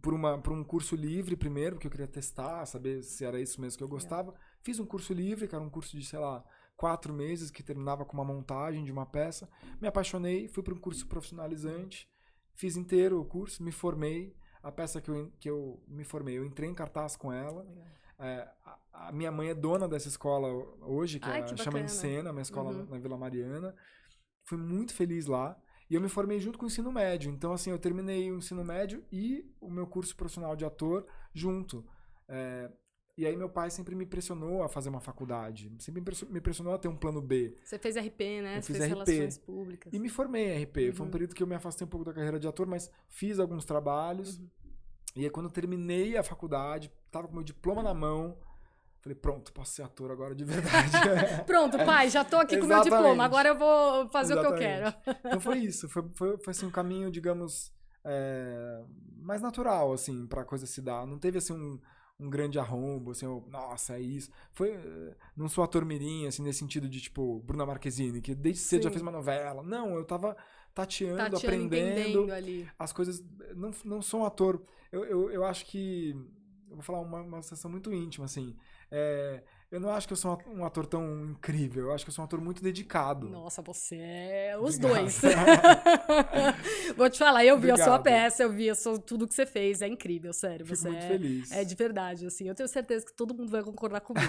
por um curso livre primeiro, porque eu queria testar, saber se era isso mesmo que eu gostava. Fiz um curso livre, que era um curso de, 4 meses, que terminava com uma montagem de uma peça. Me apaixonei, fui para um curso profissionalizante, fiz inteiro o curso, me formei. A peça que eu me formei, eu entrei em cartaz com ela. A minha mãe é dona dessa escola hoje, que chama Encena, uma escola na Vila Mariana. Fui muito feliz lá. E eu me formei junto com o ensino médio. Então, assim, eu terminei o ensino médio e o meu curso profissional de ator junto. E aí meu pai sempre me pressionou a fazer uma faculdade. Sempre me pressionou a ter um plano B. Você fez RP, né? Eu Você fiz fez RP. Relações Públicas. E me formei em RP. Foi um período que eu me afastei um pouco da carreira de ator, mas fiz alguns trabalhos. E aí quando eu terminei a faculdade, tava com meu diploma na mão, falei, pronto, posso ser ator agora de verdade. Pronto, pai, já tô aqui com o meu diploma, agora eu vou fazer o que eu quero. Então foi isso, foi assim, um caminho, digamos, mais natural, assim, pra coisa se dar. Não teve, assim, um grande arrombo, assim, nossa, é isso. Não sou ator mirim, assim, nesse sentido de, tipo, Bruna Marquezine, que desde cedo já fez uma novela. Não, eu tava tateando aprendendo ali. As coisas. Não sou um ator. Eu acho que... Eu vou falar uma sensação muito íntima, assim. Eu não acho que eu sou um ator tão incrível. Eu acho que eu sou um ator muito dedicado. Nossa, você é os Obrigado. dois. Vou te falar, eu vi Obrigado. a sua peça, eu vi tudo que você fez. É incrível, sério. Fico você muito feliz. É de verdade, assim. Eu tenho certeza que todo mundo vai concordar comigo.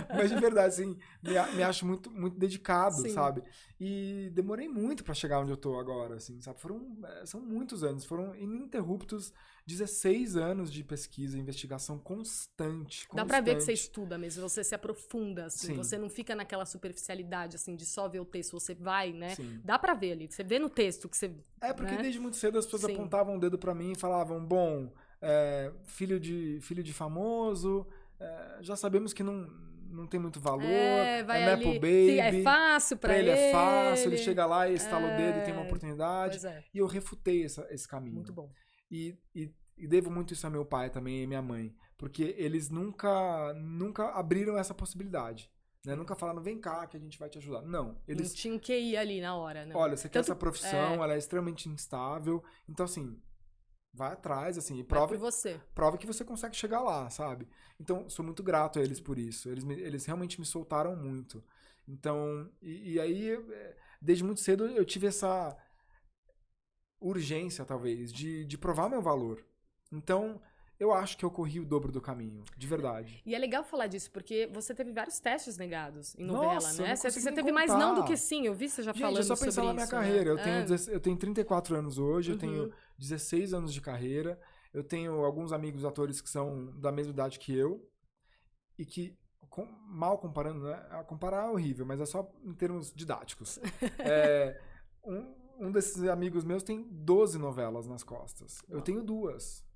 Mas de verdade, assim, me acho muito, muito dedicado, Sim. sabe? E demorei muito pra chegar onde eu tô agora, assim, sabe? São muitos anos, foram ininterruptos 16 anos de pesquisa e investigação constante. Dá pra ver que você estuda mesmo, você se aprofunda, assim. Sim. Você não fica naquela superficialidade, assim, de só ver o texto, você vai, né? Sim. Dá pra ver ali, você vê no texto que você... Porque né? desde muito cedo as pessoas Sim. apontavam o dedo pra mim e falavam, bom, filho de famoso, já sabemos que não tem muito valor, vai Nepo ali, Baby, é fácil pra ele. É fácil, ele chega lá e estala o dedo e tem uma oportunidade. Pois é. E eu refutei esse caminho. Muito bom. E devo muito isso a meu pai também e minha mãe, porque eles nunca abriram essa possibilidade. Né? Nunca falaram, vem cá que a gente vai te ajudar. Não, eles... Não tinha que ir ali na hora, né? Olha, você quer essa profissão, ela é extremamente instável, então assim, vai atrás, assim, e prove que você consegue chegar lá, sabe? Então, sou muito grato a eles por isso. Eles realmente me soltaram muito. Então, e aí, desde muito cedo, eu tive essa urgência, talvez, de provar meu valor. Então, eu acho que eu corri o dobro do caminho, de verdade. E é legal falar disso, porque você teve vários testes negados em novela, Nossa, né? você teve mais não do que sim, eu vi você já falando sobre isso. Eu só pensar na minha carreira. Né? Eu tenho 34 anos hoje, eu tenho 16 anos de carreira, eu tenho alguns amigos atores que são da mesma idade que eu, e que, mal comparando, né? Comparar é horrível, mas é só em termos didáticos. Um desses amigos meus tem 12 novelas nas costas. Eu tenho 2.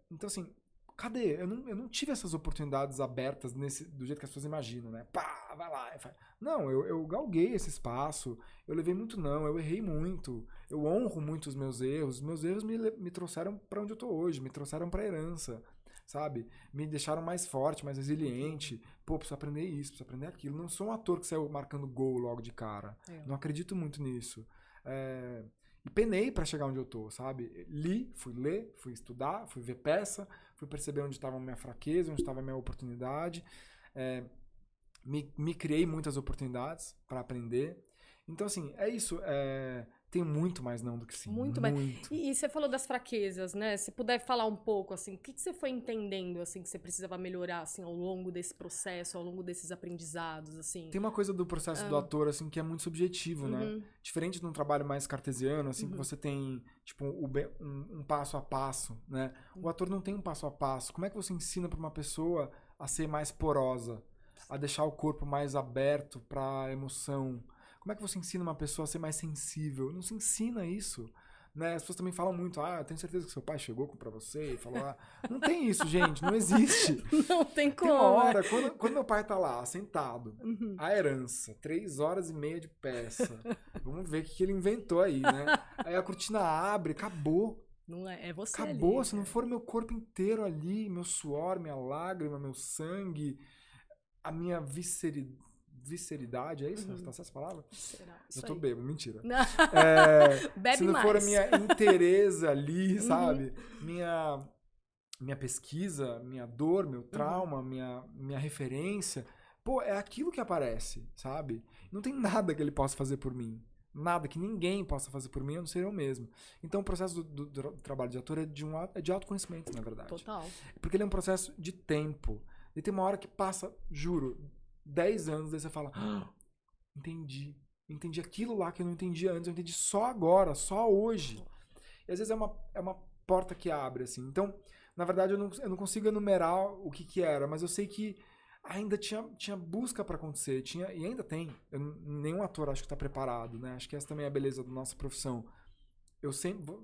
Então, assim, cadê? Eu não tive essas oportunidades abertas do jeito que as pessoas imaginam, né? Pá, vai lá. Não, eu galguei esse espaço, eu levei muito não, eu errei muito, eu honro muito os meus erros. Os meus erros me trouxeram pra onde eu tô hoje, me trouxeram pra herança, sabe? Me deixaram mais forte, mais resiliente. Pô, preciso aprender isso, preciso aprender aquilo. Não sou um ator que saiu marcando gol logo de cara. Não acredito muito nisso. E penei pra chegar onde eu tô, sabe? Fui estudar, fui ver peça, fui perceber onde estava a minha fraqueza, onde estava a minha oportunidade. Me criei muitas oportunidades pra aprender. Então, assim, é isso. Tem muito mais não do que sim. Muito mais. E você falou das fraquezas, né? Se puder falar um pouco, assim, o que você foi entendendo, assim, que você precisava melhorar, assim, ao longo desse processo, ao longo desses aprendizados, assim? Tem uma coisa do processo do ator, assim, que é muito subjetivo, né? Diferente de um trabalho mais cartesiano, assim, que você tem, tipo, um passo a passo, né? O ator não tem um passo a passo. Como é que você ensina pra uma pessoa a ser mais porosa? A deixar o corpo mais aberto pra emoção? Como é que você ensina uma pessoa a ser mais sensível? Não se ensina isso, né? As pessoas também falam muito, eu tenho certeza que seu pai chegou pra você e falou, não tem isso, gente, não existe. Não tem como. Tem uma hora, quando meu pai tá lá, sentado, a herança, 3h30 de peça, vamos ver o que ele inventou aí, né? Aí a cortina abre, acabou. Não é você acabou, ali, se não for meu corpo inteiro ali, meu suor, minha lágrima, meu sangue, a minha visceridade, é isso? Tá certa essa palavra? Eu tô bêbado, mentira. Bebe se não mais. for a minha inteireza ali, sabe? Minha pesquisa, minha dor, meu trauma, minha referência, pô, é aquilo que aparece, sabe? Não tem nada que ele possa fazer por mim. Nada que ninguém possa fazer por mim, a não ser eu mesmo. Então o processo do trabalho de ator é de autoconhecimento, na verdade. Total. Porque ele é um processo de tempo. E tem uma hora que passa, juro, 10 anos, daí você fala, entendi aquilo lá que eu não entendi antes, eu entendi só agora, só hoje. E às vezes é uma porta que abre, assim. Então, na verdade, eu não consigo enumerar o que era, mas eu sei que ainda tinha busca pra acontecer, e ainda tem. Nenhum ator acho que tá preparado, né? Acho que essa também é a beleza da nossa profissão.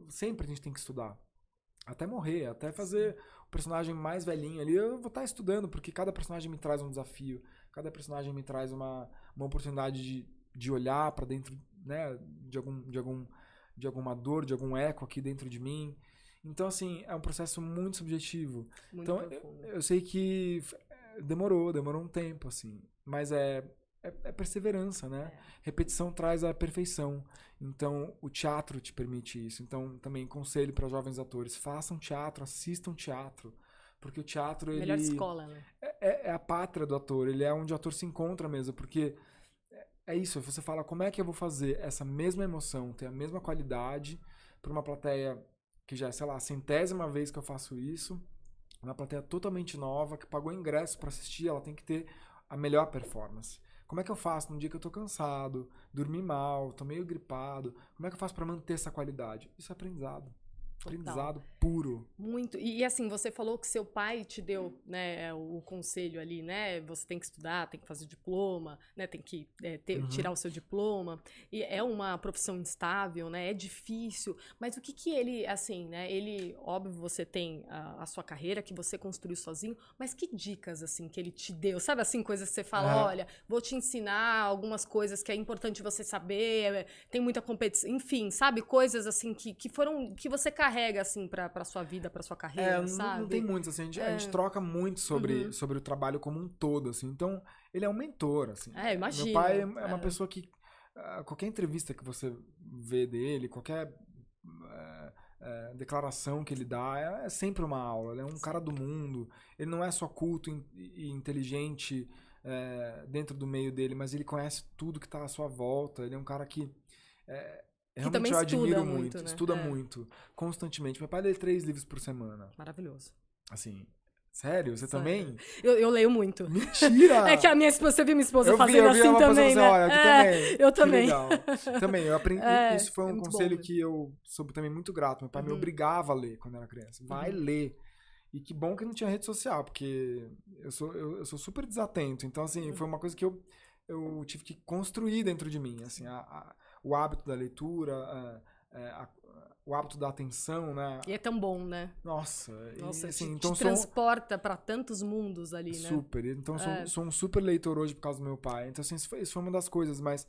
Sempre a gente tem que estudar. Até morrer, até fazer o personagem mais velhinho ali, eu vou estar estudando, porque cada personagem me traz um desafio, cada personagem me traz uma oportunidade de olhar pra dentro, né, de alguma dor, de algum eco aqui dentro de mim. Então, assim, é um processo muito subjetivo. Muito então, profundo. eu sei que demorou um tempo, assim, mas é perseverança, né? Repetição traz a perfeição. Então, o teatro te permite isso. Então, também conselho para jovens atores, façam teatro, assistam teatro. Porque o teatro, ele... Melhor escola, né? É a pátria do ator, ele é onde o ator se encontra mesmo, porque é isso, você fala, como é que eu vou fazer essa mesma emoção, ter a mesma qualidade para uma plateia que já é, sei lá, a 100ª vez que eu faço isso, uma plateia totalmente nova, que pagou ingresso para assistir, ela tem que ter a melhor performance. Como é que eu faço num dia que eu tô cansado, dormi mal, tô meio gripado? Como é que eu faço para manter essa qualidade? Isso é aprendizado. Aprendizado puro. Muito. E assim, você falou que seu pai te deu, né, o conselho ali, né? Você tem que estudar, tem que fazer diploma, né? Tem que tirar o seu diploma. E é uma profissão instável, né? É difícil. Mas o que ele, assim, né? Ele, óbvio, você tem a sua carreira que você construiu sozinho, mas que dicas, assim, que ele te deu? Sabe, assim, coisas que você fala, olha, vou te ensinar algumas coisas que é importante você saber, tem muita competição, enfim, sabe? Coisas, assim, que foram, que você carrega, assim, pra sua vida, pra sua carreira, sabe? Não tem muitos, assim, a gente troca muito sobre o trabalho como um todo, assim. Então, ele é um mentor, assim. Imagina. Meu pai é uma pessoa que, qualquer entrevista que você vê dele, qualquer declaração que ele dá, é sempre uma aula. Ele é um cara do mundo. Ele não é só culto e inteligente dentro do meio dele, mas ele conhece tudo que tá à sua volta. Ele é um cara que realmente eu admiro muito, né? Estuda muito, constantemente. Meu pai lê 3 livros por semana. Maravilhoso. Assim, sério? Você também? Eu leio muito. Mentira! É que a minha esposa, você viu minha esposa eu fazendo vi assim uma também, pessoa né? Olha, aqui também. Eu também. Que legal. Também, eu aprendi. Isso foi um conselho bom. Que eu soube também muito grato. Meu pai me obrigava a ler quando eu era criança. Vai ler. E que bom que não tinha rede social, porque eu sou super desatento. Então, assim, foi uma coisa que eu tive que construir dentro de mim. Assim, o hábito da leitura, o hábito da atenção, né? E é tão bom, né? Nossa, assim, então te transporta pra tantos mundos ali, né? Super. Então, sou um super leitor hoje por causa do meu pai. Então, assim, isso foi uma das coisas, mas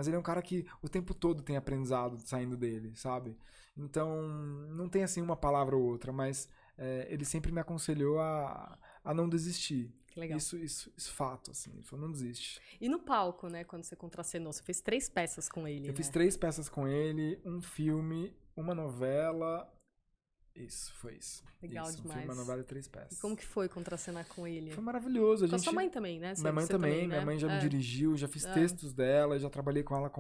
ele é um cara que o tempo todo tem aprendizado saindo dele, sabe? Então, não tem, assim, uma palavra ou outra, mas ele sempre me aconselhou a não desistir. Que legal. Isso fato, assim. Ele falou, não desiste. E no palco, né, quando você contracenou, você fez 3 peças com ele, Eu fiz 3 peças com ele, um filme, uma novela. Isso, foi isso. Legal isso, demais. Um filme, uma novela e 3 peças. E como que foi contracenar com ele? Foi maravilhoso. Com a sua mãe também, né? Minha mãe também, né? Minha mãe já me dirigiu, já fiz textos dela, já trabalhei com ela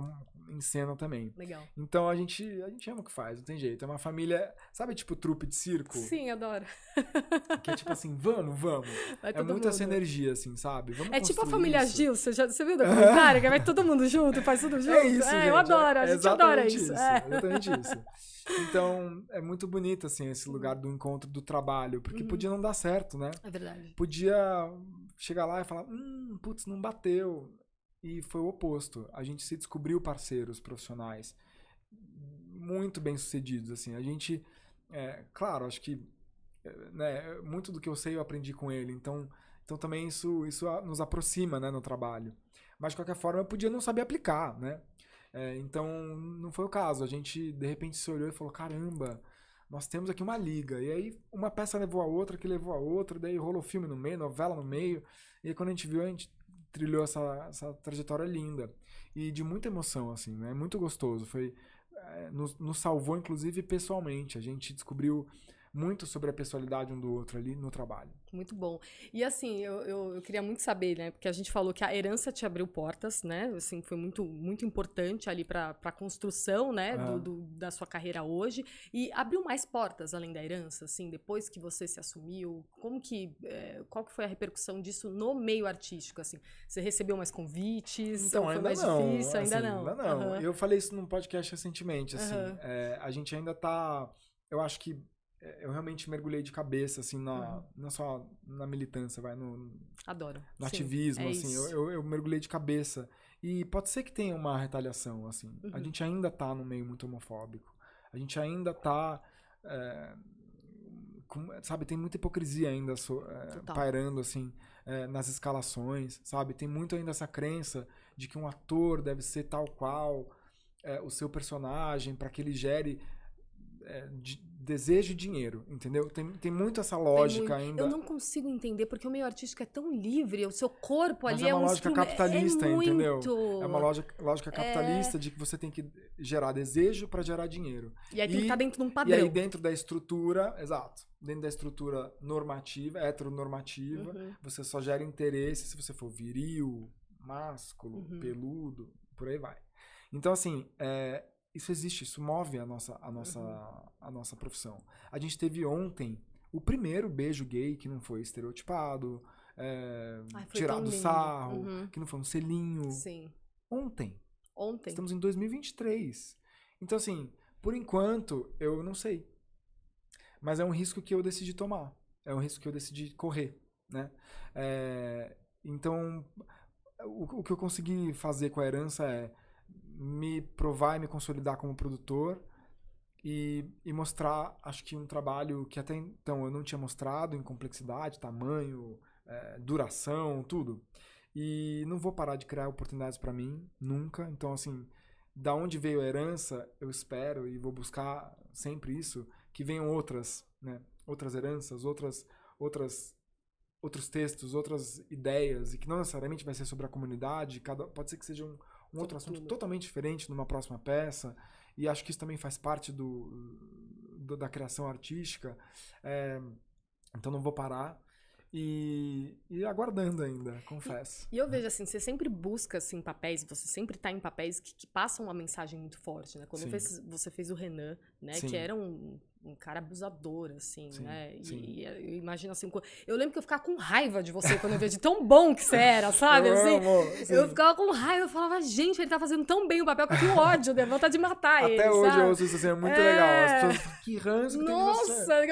em cena também. Legal. Então a gente ama o que faz, não tem jeito. É uma família, sabe, tipo trupe de circo? Sim, adoro. Que é tipo assim, vamos. É muito essa energia, assim, sabe? Vamos tipo a família isso. Gil, você viu o documentário? Que vai todo mundo junto, faz tudo junto? É isso, gente. Eu adoro, a gente adora isso. Exatamente isso. Então, é muito bonito, assim, esse lugar do encontro do trabalho, porque podia não dar certo, né? É verdade. Podia chegar lá e falar, putz, não bateu. E foi o oposto. A gente se descobriu parceiros profissionais muito bem-sucedidos, assim. A gente, claro, acho que né, muito do que eu sei eu aprendi com ele, então também isso nos aproxima, né, no trabalho. Mas, de qualquer forma, eu podia não saber aplicar, né? Então, não foi o caso. A gente, de repente, se olhou e falou, caramba, nós temos aqui uma liga. E aí, uma peça levou a outra, que levou a outra, daí rolou filme no meio, novela no meio. E aí, quando a gente viu, a gente trilhou essa trajetória linda. E de muita emoção, assim, né? Muito gostoso. Nos salvou, inclusive, pessoalmente. A gente descobriu muito sobre a pessoalidade um do outro ali no trabalho. Muito bom. E assim, eu queria muito saber, né? Porque a gente falou que a herança te abriu portas, né? Assim, foi muito, muito importante ali para a construção, né? Da sua carreira hoje. E abriu mais portas além da herança, assim, depois que você se assumiu? Qual que foi a repercussão disso no meio artístico, assim? Você recebeu mais convites? Então, foi ainda mais não. difícil? Ainda não. Ainda não. Eu falei isso num podcast recentemente, assim. A gente ainda tá... Eu acho que eu realmente mergulhei de cabeça, assim, não só na militância, Adoro. No ativismo, assim. Isso. Eu mergulhei de cabeça. E pode ser que tenha uma retaliação, assim. A gente ainda tá num meio muito homofóbico. A gente ainda tá... sabe, tem muita hipocrisia ainda pairando, assim, nas escalações, sabe? Tem muito ainda essa crença de que um ator deve ser tal qual o seu personagem para que ele gere... desejo e dinheiro, entendeu? Tem muito essa lógica ainda. Eu não consigo entender, porque o meio artístico é tão livre, o seu corpo ali é uma lógica capitalista, entendeu? É uma lógica capitalista de que você tem que gerar desejo para gerar dinheiro. E aí tem que estar dentro de um padrão. E aí dentro da estrutura, exato, dentro da estrutura normativa, heteronormativa, você só gera interesse se você for viril, másculo, peludo, por aí vai. Então, assim, isso existe, isso move a nossa profissão. A gente teve ontem o primeiro beijo gay que não foi estereotipado, tirado do sarro, que não foi um selinho. Sim. Ontem. Estamos em 2023. Então, assim, por enquanto, eu não sei. Mas é um risco que eu decidi tomar. É um risco que eu decidi correr, né? Então, o que eu consegui fazer com a herança é me provar e me consolidar como produtor e mostrar, acho que um trabalho que até então eu não tinha mostrado em complexidade, tamanho, duração, tudo. E não vou parar de criar oportunidades para mim, nunca. Então, assim, da onde veio a herança, eu espero e vou buscar sempre isso, que venham outras, né? Outras heranças, outros textos, outras ideias, e que não necessariamente vai ser sobre a comunidade, pode ser que seja um outro assunto totalmente diferente numa próxima peça, e acho que isso também faz parte da criação artística. Então não vou parar. E aguardando ainda, confesso. E eu vejo assim, você sempre busca assim, papéis, você sempre tá em papéis que passam uma mensagem muito forte, né? Quando você fez o Renan, né? Sim. Que era um cara abusador, assim, Sim, né? sim. E eu imagino assim, eu lembro que eu ficava com raiva de você quando eu via de tão bom que você era, sabe? Eu ficava com raiva, eu falava, gente, ele tá fazendo tão bem o papel que eu tenho ódio, né? Vontade de matar ele. Até hoje sabe? eu ouço isso assim, é muito legal. As pessoas falam, que ranço que tem de você. Nossa,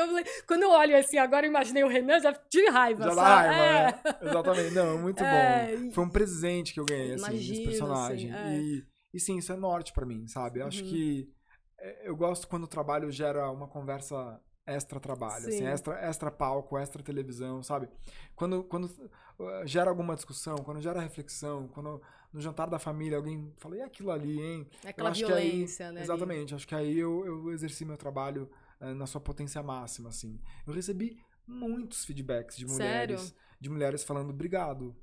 quando eu olho assim, agora eu imaginei o Renan, já tive raiva. Já dá sabe? raiva, né? Exatamente. Não, muito bom. Foi um presente que eu ganhei, assim, desse personagem. Assim, e sim, isso é norte pra mim, sabe? Eu acho que eu gosto quando o trabalho gera uma conversa extra trabalho, assim, extra palco, extra televisão, sabe? Quando gera alguma discussão, quando gera reflexão, quando no jantar da família alguém fala, e aquilo ali, hein? É aquela violência, aí, né? Exatamente, acho que aí eu exerci meu trabalho na sua potência máxima, assim. Eu recebi muitos feedbacks de mulheres falando, obrigado.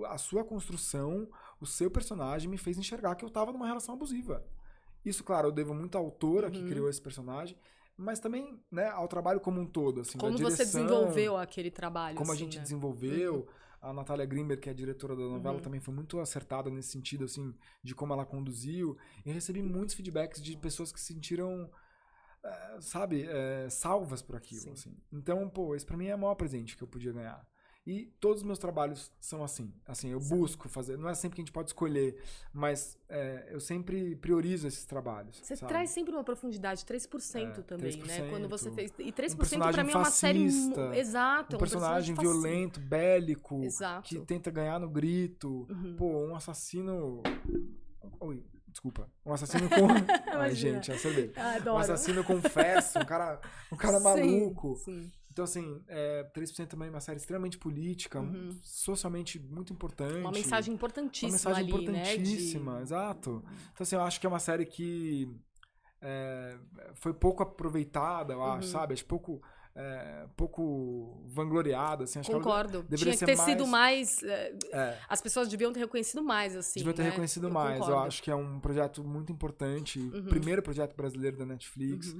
A sua construção, o seu personagem me fez enxergar que eu tava numa relação abusiva. Isso, claro, eu devo muito à autora que criou esse personagem, mas também, né, ao trabalho como um todo, assim, como direção, você desenvolveu aquele trabalho, como assim, a gente né? desenvolveu. A Natália Grimberg, que é a diretora da novela, também foi muito acertada nesse sentido, assim, de como ela conduziu. E eu recebi muitos feedbacks de pessoas que se sentiram, sabe, salvas por aquilo, assim. Então, pô, esse pra mim é o maior presente que eu podia ganhar. E todos os meus trabalhos são assim. Assim, eu busco fazer. Não é sempre que a gente pode escolher, mas eu sempre priorizo esses trabalhos. Você sabe? traz sempre uma profundidade, 3% também, 3%, né? Quando você fez. E 3% personagem pra mim é uma série. fascista, Exato, um personagem violento, bélico, que tenta ganhar no grito. Pô, um assassino. Oi, desculpa. Um assassino com. Ai, gente, é cerveja. Um assassino confesso, um cara maluco. Sim. Então, assim, 3% também é uma série extremamente política, socialmente muito importante. Uma mensagem importantíssima. Uma mensagem ali, importantíssima, né? Exato. Então, assim, eu acho que é uma série que foi pouco aproveitada, eu acho, sabe? Acho pouco vangloriada, assim. Acho Concordo. Que deveria Tinha que ter ser sido mais... As pessoas deviam ter reconhecido mais, assim. Deviam ter reconhecido mais. Concordo. Eu acho que é um projeto muito importante. O primeiro projeto brasileiro da Netflix.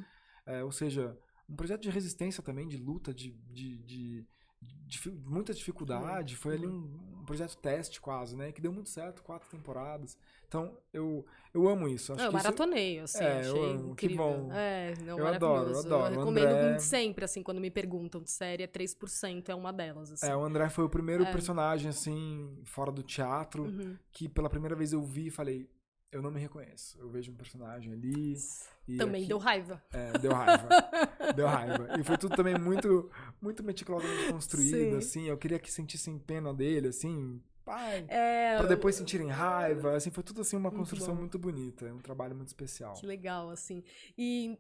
Ou seja... Um projeto de resistência também, de luta, de muita dificuldade. Foi ali um projeto teste quase, né? Que deu muito certo, 4 temporadas. Então, eu amo isso. Acho eu que maratonei, assim, achei eu amo, incrível. Que bom. Eu adoro. Eu recomendo sempre, assim, quando me perguntam de série, 3% é uma delas, assim. O André foi o primeiro personagem, assim, fora do teatro, que pela primeira vez eu vi e falei, eu não me reconheço. Eu vejo um personagem ali... Também aqui, deu raiva. Deu raiva. Deu raiva. E foi tudo também muito, muito meticulosamente construído, assim. Eu queria que sentissem pena dele, assim, pra depois sentirem raiva. Assim, foi tudo assim uma construção muito bonita. Um trabalho muito especial. Que legal, assim. E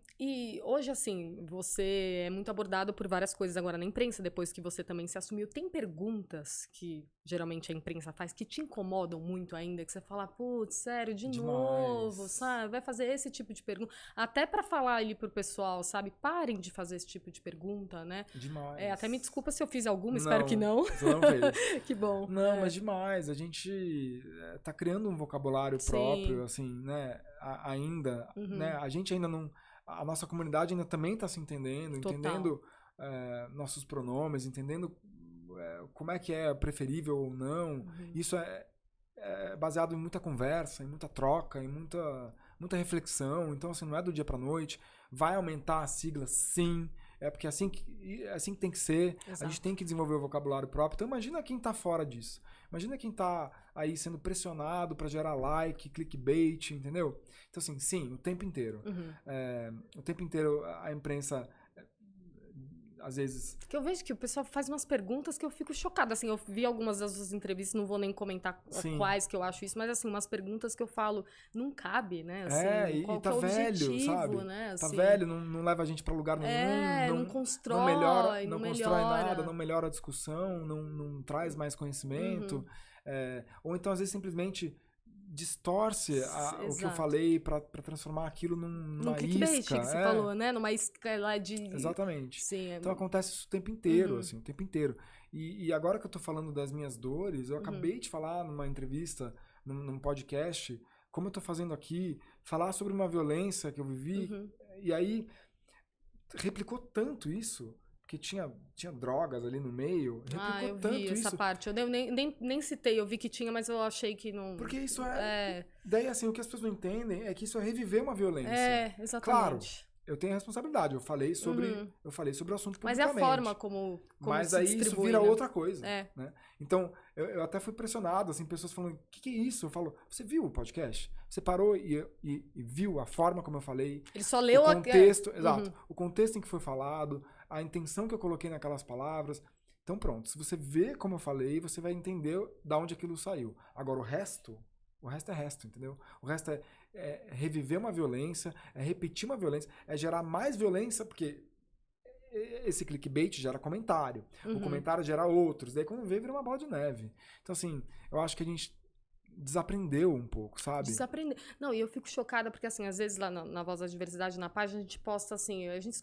hoje, assim, você é muito abordado por várias coisas agora na imprensa, depois que você também se assumiu. Tem perguntas que geralmente a imprensa faz que te incomodam muito ainda, que você fala, putz, sério, de novo, sabe? Vai fazer esse tipo de pergunta. Até pra falar ali pro pessoal, sabe? Parem de fazer esse tipo de pergunta, né? Demais. Até me desculpa se eu fiz alguma, espero que não. Você não fez. Que bom. Não, mas demais. A gente tá criando um vocabulário próprio, assim, né? Ainda, né? A gente ainda não... A nossa comunidade ainda também tá se entendendo, entendendo nossos pronomes, entendendo como é que é preferível ou não. Isso é baseado em muita conversa, em muita troca, em muita reflexão. Então, assim, não é do dia pra noite. Vai aumentar a sigla, sim. Porque é assim que tem que ser. Exato. A gente tem que desenvolver o vocabulário próprio. Então, imagina quem tá fora disso. Imagina quem tá aí sendo pressionado pra gerar like, clickbait, entendeu? Então, assim, sim, o tempo inteiro. O tempo inteiro a imprensa... Às vezes... Porque eu vejo que o pessoal faz umas perguntas que eu fico chocada. Assim, eu vi algumas das suas entrevistas, não vou nem comentar quais que eu acho isso, mas assim, umas perguntas que eu falo, não cabe, né? Assim, e tá velho, sabe? Né? Tá assim, velho, não leva a gente pra lugar nenhum. Não constrói, não constrói nada, não melhora a discussão, não traz mais conhecimento. Ou então, às vezes, simplesmente o distorce o que eu exato. falei pra transformar aquilo numa clickbait isca. que você falou, né? Numa isca lá de... Exatamente. Sim, Então acontece isso o tempo inteiro, Uhum. assim, o tempo inteiro. E agora que eu tô falando das minhas dores, eu Uhum. acabei de falar numa entrevista, num podcast, como eu tô fazendo aqui, falar sobre uma violência que eu vivi, Uhum. e aí replicou tanto isso, porque tinha drogas ali no meio, replicou eu vi tanto essa isso. parte. Eu nem citei, eu vi que tinha, mas eu achei que não... Porque isso Daí, assim, o que as pessoas não entendem é que isso é reviver uma violência. exatamente. Claro, eu tenho a responsabilidade. Eu falei sobre o assunto Mas é publicamente. a forma como Mas se aí isso distribui, vira né? outra coisa. Né? Então, eu até fui pressionado, assim, pessoas falando, o que é isso? Eu falo, você viu o podcast? Você parou e viu a forma como eu falei? Ele só leu o contexto, exato. O contexto em que foi falado, a intenção que eu coloquei naquelas palavras. Então, pronto. Se você vê como eu falei, você vai entender de onde aquilo saiu. Agora, o resto é resto, entendeu? O resto é reviver uma violência, é repetir uma violência, é gerar mais violência, porque esse clickbait gera comentário. O comentário gera outros. Daí, quando vê, vira uma bola de neve. Então, assim, eu acho que a gente desaprendeu um pouco, sabe? Desaprender. Não, e eu fico chocada porque, assim, às vezes lá na Voz da Diversidade, na página, a gente posta assim, a gente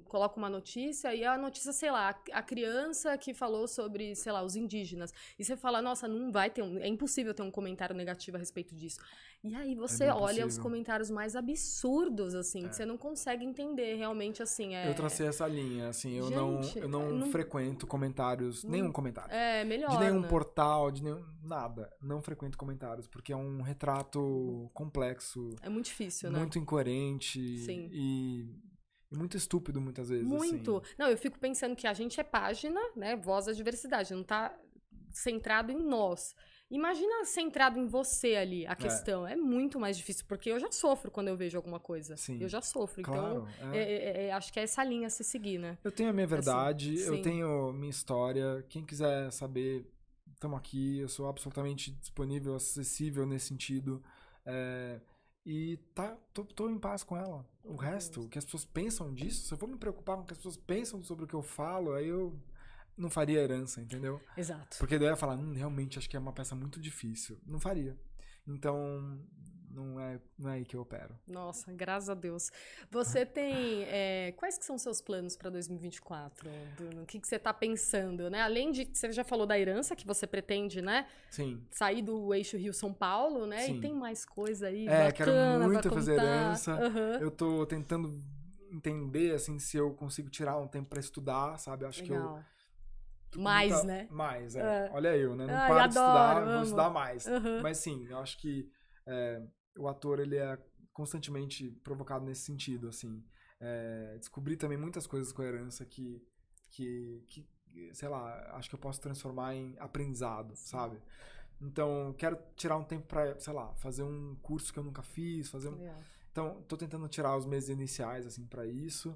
coloca uma notícia e a notícia, sei lá, a criança que falou sobre, sei lá, os indígenas. E você fala, nossa, não vai ter é impossível ter um comentário negativo a respeito disso. E aí você olha os comentários mais absurdos, assim, que você não consegue entender realmente, assim. Eu tracei essa linha, assim, eu não frequento comentários, nenhum comentário. Melhor, de nenhum né? portal, de nenhum. Nada. Não frequento comentários, porque é um retrato complexo. É muito difícil, né? Muito incoerente. Sim. E muito estúpido, muitas vezes. Muito. Assim. Não, eu fico pensando que a gente é página, né? Voz da Diversidade, não tá centrado em nós. Imagina centrado em você ali, a questão. É muito mais difícil, porque eu já sofro quando eu vejo alguma coisa. Sim. Eu já sofro. Claro, então, acho que é essa linha a se seguir, né? Eu tenho a minha verdade, Assim, eu tenho minha história. Quem quiser saber, estamos aqui. Eu sou absolutamente disponível, acessível nesse sentido. E tô em paz com ela. O resto, o que as pessoas pensam disso, se eu for me preocupar com o que as pessoas pensam sobre o que eu falo, aí eu não faria herança, entendeu? Exato. Porque daí eu ia falar, realmente acho que é uma peça muito difícil. Não faria. Então, não é aí que eu opero. Nossa, graças a Deus. Você tem... quais que são os seus planos para 2024, Bruno? O que você está pensando, né? Além de... Você já falou da herança, que você pretende, né? Sim. Sair do eixo Rio-São Paulo, né? Sim. E tem mais coisa aí bacana quero muito fazer herança. Uhum. Eu tô tentando entender, assim, se eu consigo tirar um tempo para estudar, sabe? Eu acho Legal. que mais, né? Mais, Olha eu, né? Não Ai, paro de estudar, amo. vou estudar mais. Uhum. Mas sim, eu acho que o ator, ele é constantemente provocado nesse sentido, assim. Descobri também muitas coisas com a herança que, sei lá, acho que eu posso transformar em aprendizado, sabe? Então, quero tirar um tempo pra, sei lá, fazer um curso que eu nunca fiz, Então, tô tentando tirar os meses iniciais, assim, pra isso.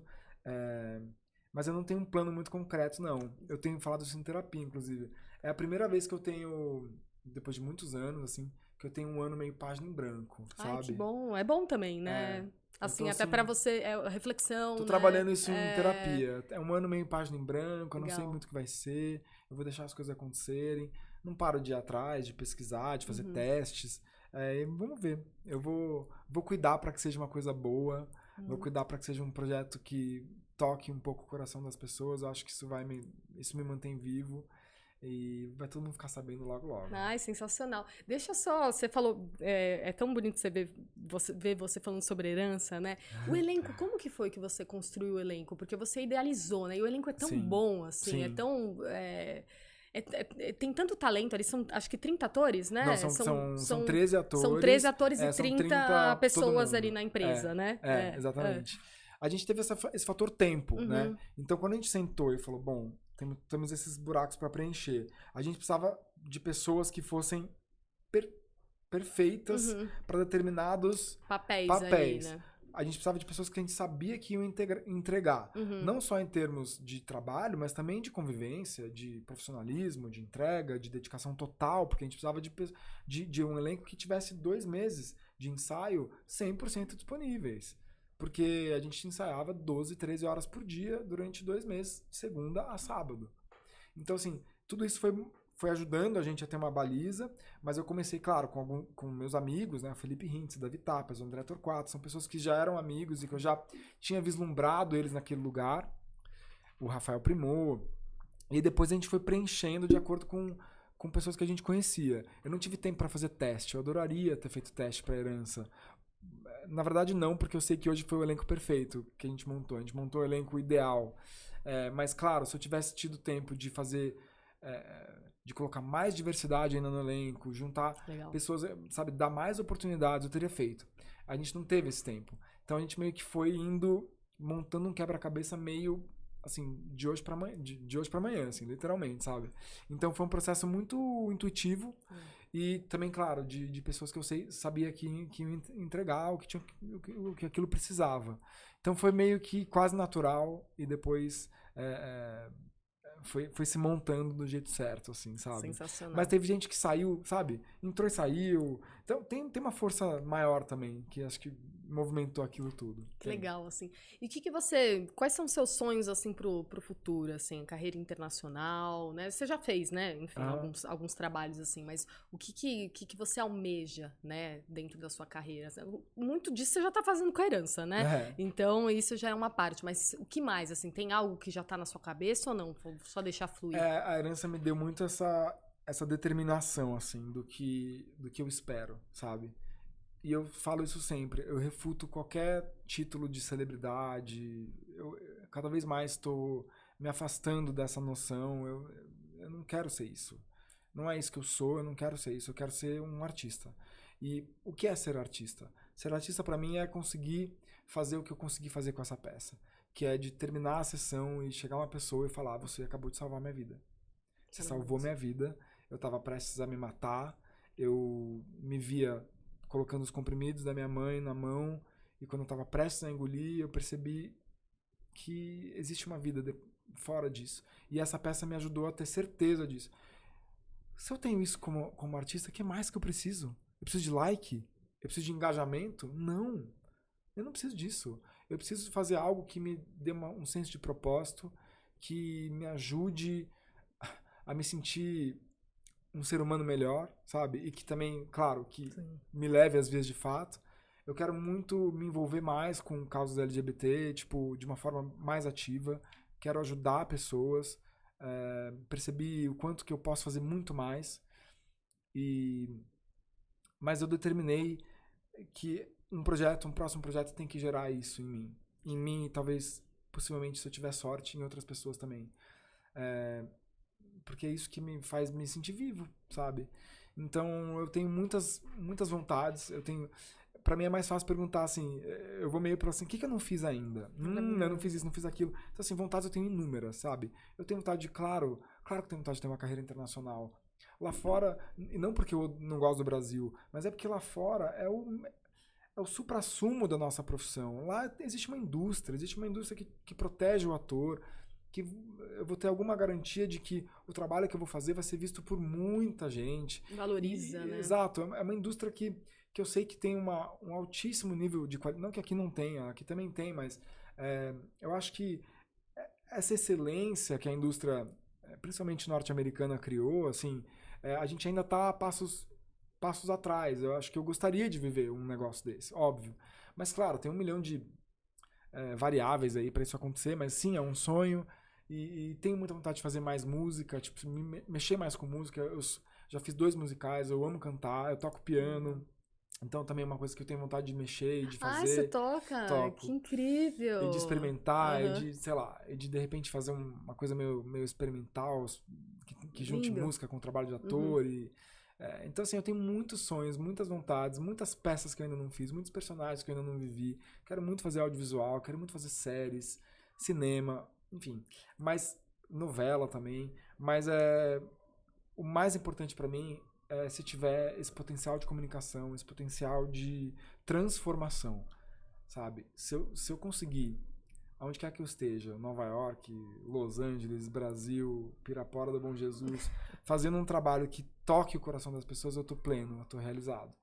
Mas eu não tenho um plano muito concreto, não. Eu tenho falado isso em terapia, inclusive. É a primeira vez que eu tenho, depois de muitos anos, assim, que eu tenho um ano meio página em branco, sabe? Ai, que bom. É bom também, né? Assim, até pra você, reflexão, Tô né? trabalhando isso em terapia. É um ano meio página em branco, eu não sei Legal. muito o que vai ser. Eu vou deixar as coisas acontecerem. Não paro de ir atrás, de pesquisar, de fazer testes. E vamos ver. Eu vou cuidar pra que seja uma coisa boa. Vou cuidar pra que seja um projeto que toque um pouco o coração das pessoas. Eu acho que isso me mantém vivo. E vai todo mundo ficar sabendo logo, logo. Ai, sensacional. Deixa só, você falou, é tão bonito ver você falando sobre herança, né? O elenco, como que foi que você construiu o elenco? Porque você idealizou, né? E o elenco é tão bom, assim, Sim. é tão... tem tanto talento ali, são acho que 30 atores, né? Não, são 13 atores. São 13 atores e são 30 pessoas ali na empresa, né? Exatamente. A gente teve esse fator tempo, né? Então, quando a gente sentou e falou, bom, temos esses buracos para preencher, a gente precisava de pessoas que fossem perfeitas para determinados papéis. Ali, né? A gente precisava de pessoas que a gente sabia que iam entregar. Não só em termos de trabalho, mas também de convivência, de profissionalismo, de entrega, de dedicação total, porque a gente precisava de um elenco que tivesse 2 meses de ensaio 100% disponíveis. Porque a gente ensaiava 12, 13 horas por dia durante 2 meses, de segunda a sábado. Então, assim, tudo isso foi ajudando a gente a ter uma baliza, mas eu comecei, claro, com meus amigos, né? O Felipe Hintz, Davi Tapas, o André Torquato, são pessoas que já eram amigos e que eu já tinha vislumbrado eles naquele lugar, o Rafael Primor, e depois a gente foi preenchendo de acordo com pessoas que a gente conhecia. Eu não tive tempo para fazer teste, eu adoraria ter feito teste para Herança. Na verdade não, porque eu sei que hoje foi o elenco perfeito que a gente montou o elenco ideal. Mas claro, se eu tivesse tido tempo de fazer... de colocar mais diversidade ainda no elenco, juntar pessoas, sabe, dar mais oportunidades, eu teria feito. A gente não teve esse tempo. Então a gente meio que foi indo, montando um quebra-cabeça meio, assim, de hoje pra amanhã, assim, literalmente, sabe? Então foi um processo muito intuitivo e também, claro, de pessoas que eu sabia que iam entregar o que aquilo precisava. Então foi meio que quase natural e depois... Foi se montando do jeito certo, assim, sabe? Sensacional. Mas teve gente que saiu, sabe? Entrou e saiu. Então tem uma força maior também, que acho que movimentou aquilo tudo. Que legal, assim. E quais são os seus sonhos, assim, pro futuro, assim, carreira internacional, né? Você já fez, né? Enfim, alguns trabalhos, assim, mas o que você almeja, né, dentro da sua carreira? Muito disso você já tá fazendo com a Herança, né? Então, isso já é uma parte, mas o que mais, assim, tem algo que já tá na sua cabeça ou não? Vou só deixar fluir. A Herança me deu muito essa determinação, assim, do que eu espero, sabe? E eu falo isso sempre, eu refuto qualquer título de celebridade, eu cada vez mais estou me afastando dessa noção, eu não quero ser isso. Não é isso que eu sou, eu não quero ser isso, eu quero ser um artista. E o que é ser artista? Ser artista para mim é conseguir fazer o que eu consegui fazer com essa peça, que é de terminar a sessão e chegar uma pessoa e falar, você acabou de salvar minha vida. Você salvou minha vida, eu estava prestes a me matar, eu me via colocando os comprimidos da minha mãe na mão, e quando eu estava prestes a engolir, eu percebi que existe uma vida fora disso. E essa peça me ajudou a ter certeza disso. Se eu tenho isso como artista, o que mais que eu preciso? Eu preciso de like? Eu preciso de engajamento? Não. Eu não preciso disso. Eu preciso fazer algo que me dê um senso de propósito, que me ajude a me sentir um ser humano melhor, sabe? E que também, claro, que me leve às vias de fato. Eu quero muito me envolver mais com causas LGBT, tipo, de uma forma mais ativa. Quero ajudar pessoas. Percebi o quanto que eu posso fazer muito mais. Mas eu determinei que um próximo projeto tem que gerar isso em mim. Em mim e talvez, possivelmente, se eu tiver sorte, em outras pessoas também. Porque é isso que me faz me sentir vivo, sabe? Então eu tenho muitas vontades. Para mim é mais fácil perguntar assim, eu vou meio para assim, o que eu não fiz ainda? Eu não fiz isso, não fiz aquilo. Então assim, vontades eu tenho inúmeras, sabe? Eu tenho vontade claro que eu tenho vontade de ter uma carreira internacional. Lá fora, e não porque eu não gosto do Brasil, mas é porque lá fora é o suprassumo da nossa profissão. Lá existe uma indústria que protege o ator, que eu vou ter alguma garantia de que o trabalho que eu vou fazer vai ser visto por muita gente. Valoriza, né? Exato. É uma indústria que eu sei que tem um altíssimo nível de qualidade. Não que aqui não tenha, aqui também tem, mas eu acho que essa excelência que a indústria, principalmente norte-americana, criou, assim, a gente ainda está a passos atrás. Eu acho que eu gostaria de viver um negócio desse, óbvio. Mas, claro, tem 1 milhão de variáveis aí para isso acontecer, mas sim, é um sonho. E tenho muita vontade de fazer mais música, tipo, mexer mais com música. Eu já fiz 2 musicais, eu amo cantar, eu toco piano. Então também é uma coisa que eu tenho vontade de mexer e de fazer. Você toca? Toco. Que incrível! E de experimentar, e de, sei lá, e de repente fazer uma coisa meio experimental, que junte música com trabalho de ator. Então assim, eu tenho muitos sonhos, muitas vontades, muitas peças que eu ainda não fiz, muitos personagens que eu ainda não vivi. Quero muito fazer audiovisual, quero muito fazer séries, cinema, enfim. Mas novela também. Mas o mais importante pra mim é se tiver esse potencial de comunicação, esse potencial de transformação, sabe? Se eu conseguir, aonde quer que eu esteja, Nova York, Los Angeles, Brasil, Pirapora do Bom Jesus, fazendo um trabalho que toque o coração das pessoas, eu tô pleno, eu tô realizado.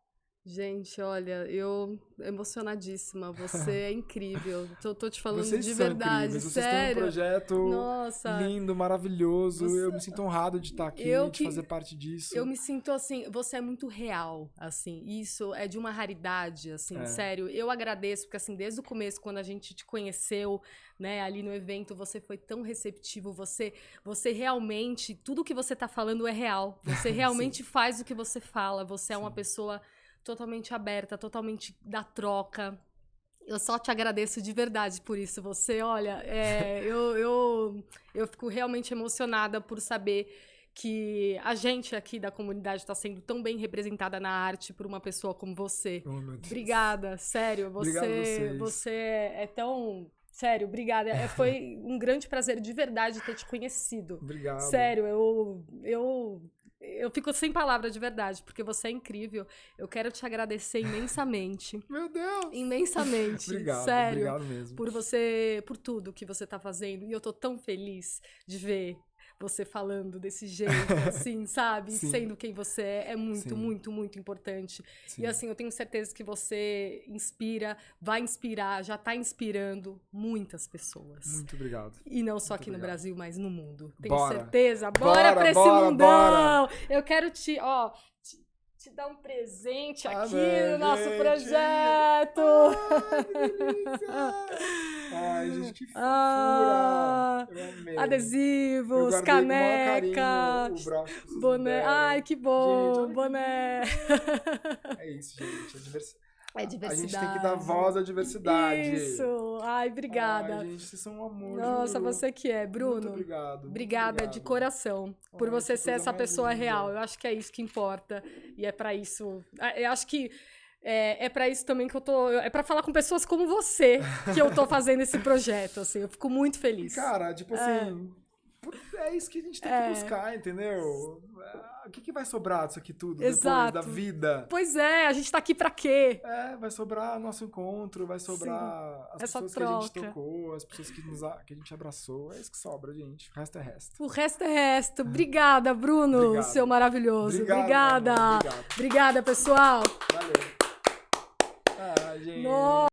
Gente, olha, eu emocionadíssima. Você é incrível. Tô te falando Vocês de são verdade, incríveis. Vocês sério. têm um projeto Nossa, lindo, maravilhoso. Eu me sinto honrado de estar aqui, de fazer parte disso. Eu me sinto assim, você é muito real, assim. Isso é de uma raridade, assim, sério. Eu agradeço, porque assim, desde o começo, quando a gente te conheceu, né, ali no evento, você foi tão receptivo, você realmente, tudo que você tá falando é real. Você realmente faz o que você fala, você é uma pessoa totalmente aberta, totalmente da troca. Eu só te agradeço de verdade por isso. Você, olha, eu fico realmente emocionada por saber que a gente aqui da comunidade está sendo tão bem representada na arte por uma pessoa como você. Oh, meu Deus. Obrigada, sério. Obrigado a vocês. Você é tão... Sério, obrigada. Foi um grande prazer de verdade ter te conhecido. Obrigado. Sério, eu fico sem palavras de verdade, porque você é incrível. Eu quero te agradecer imensamente. Meu Deus! Imensamente. Obrigado, sério. Obrigado mesmo. Por tudo que você tá fazendo. E eu tô tão feliz de ver você falando desse jeito, assim, sabe? Sim. Sendo quem você é muito, Sim. muito, muito importante. Sim. E assim, eu tenho certeza que você inspira, vai inspirar, já tá inspirando muitas pessoas. Muito obrigado. E não só Muito aqui no obrigado. Brasil, mas no mundo. Tenho Bora. certeza. Bora pra esse mundão! Bora. Eu quero te dar um presente aqui bem, no nosso gente. projeto! Ai, que delícia! Ai, gente, que fofura! Eu amei. Adesivos, Eu guardei com o maior caneca, carinho o broche que vocês boné. me deram. Ai, que bom! Gente, olha que boné! É isso, gente. É diversidade. A gente tem que dar voz à diversidade. Isso! Ai, obrigada. Ai, gente, vocês são um amor. Nossa, juro. você que é, Bruno. Muito obrigado. muito Obrigada obrigado. de coração por Ai, você que ser coisa essa mais pessoa linda. real. Eu acho que é isso que importa. E é pra isso. Eu acho que é pra isso também que eu tô. É pra falar com pessoas como você que eu tô fazendo esse projeto. Assim, eu fico muito feliz. Cara, tipo assim. É isso que a gente tem que buscar, entendeu? O que vai sobrar disso aqui tudo Exato. depois da vida? Pois é, a gente tá aqui pra quê? Vai sobrar nosso encontro, vai sobrar as essa pessoas troca. que a gente tocou, as pessoas que a gente abraçou. É isso que sobra, gente. O resto é resto. O resto é resto. Obrigada, Bruno, Obrigado. seu maravilhoso. Obrigado, Obrigada. meu amor. Obrigado. Obrigada, pessoal. Valeu. Ah, gente. Nossa.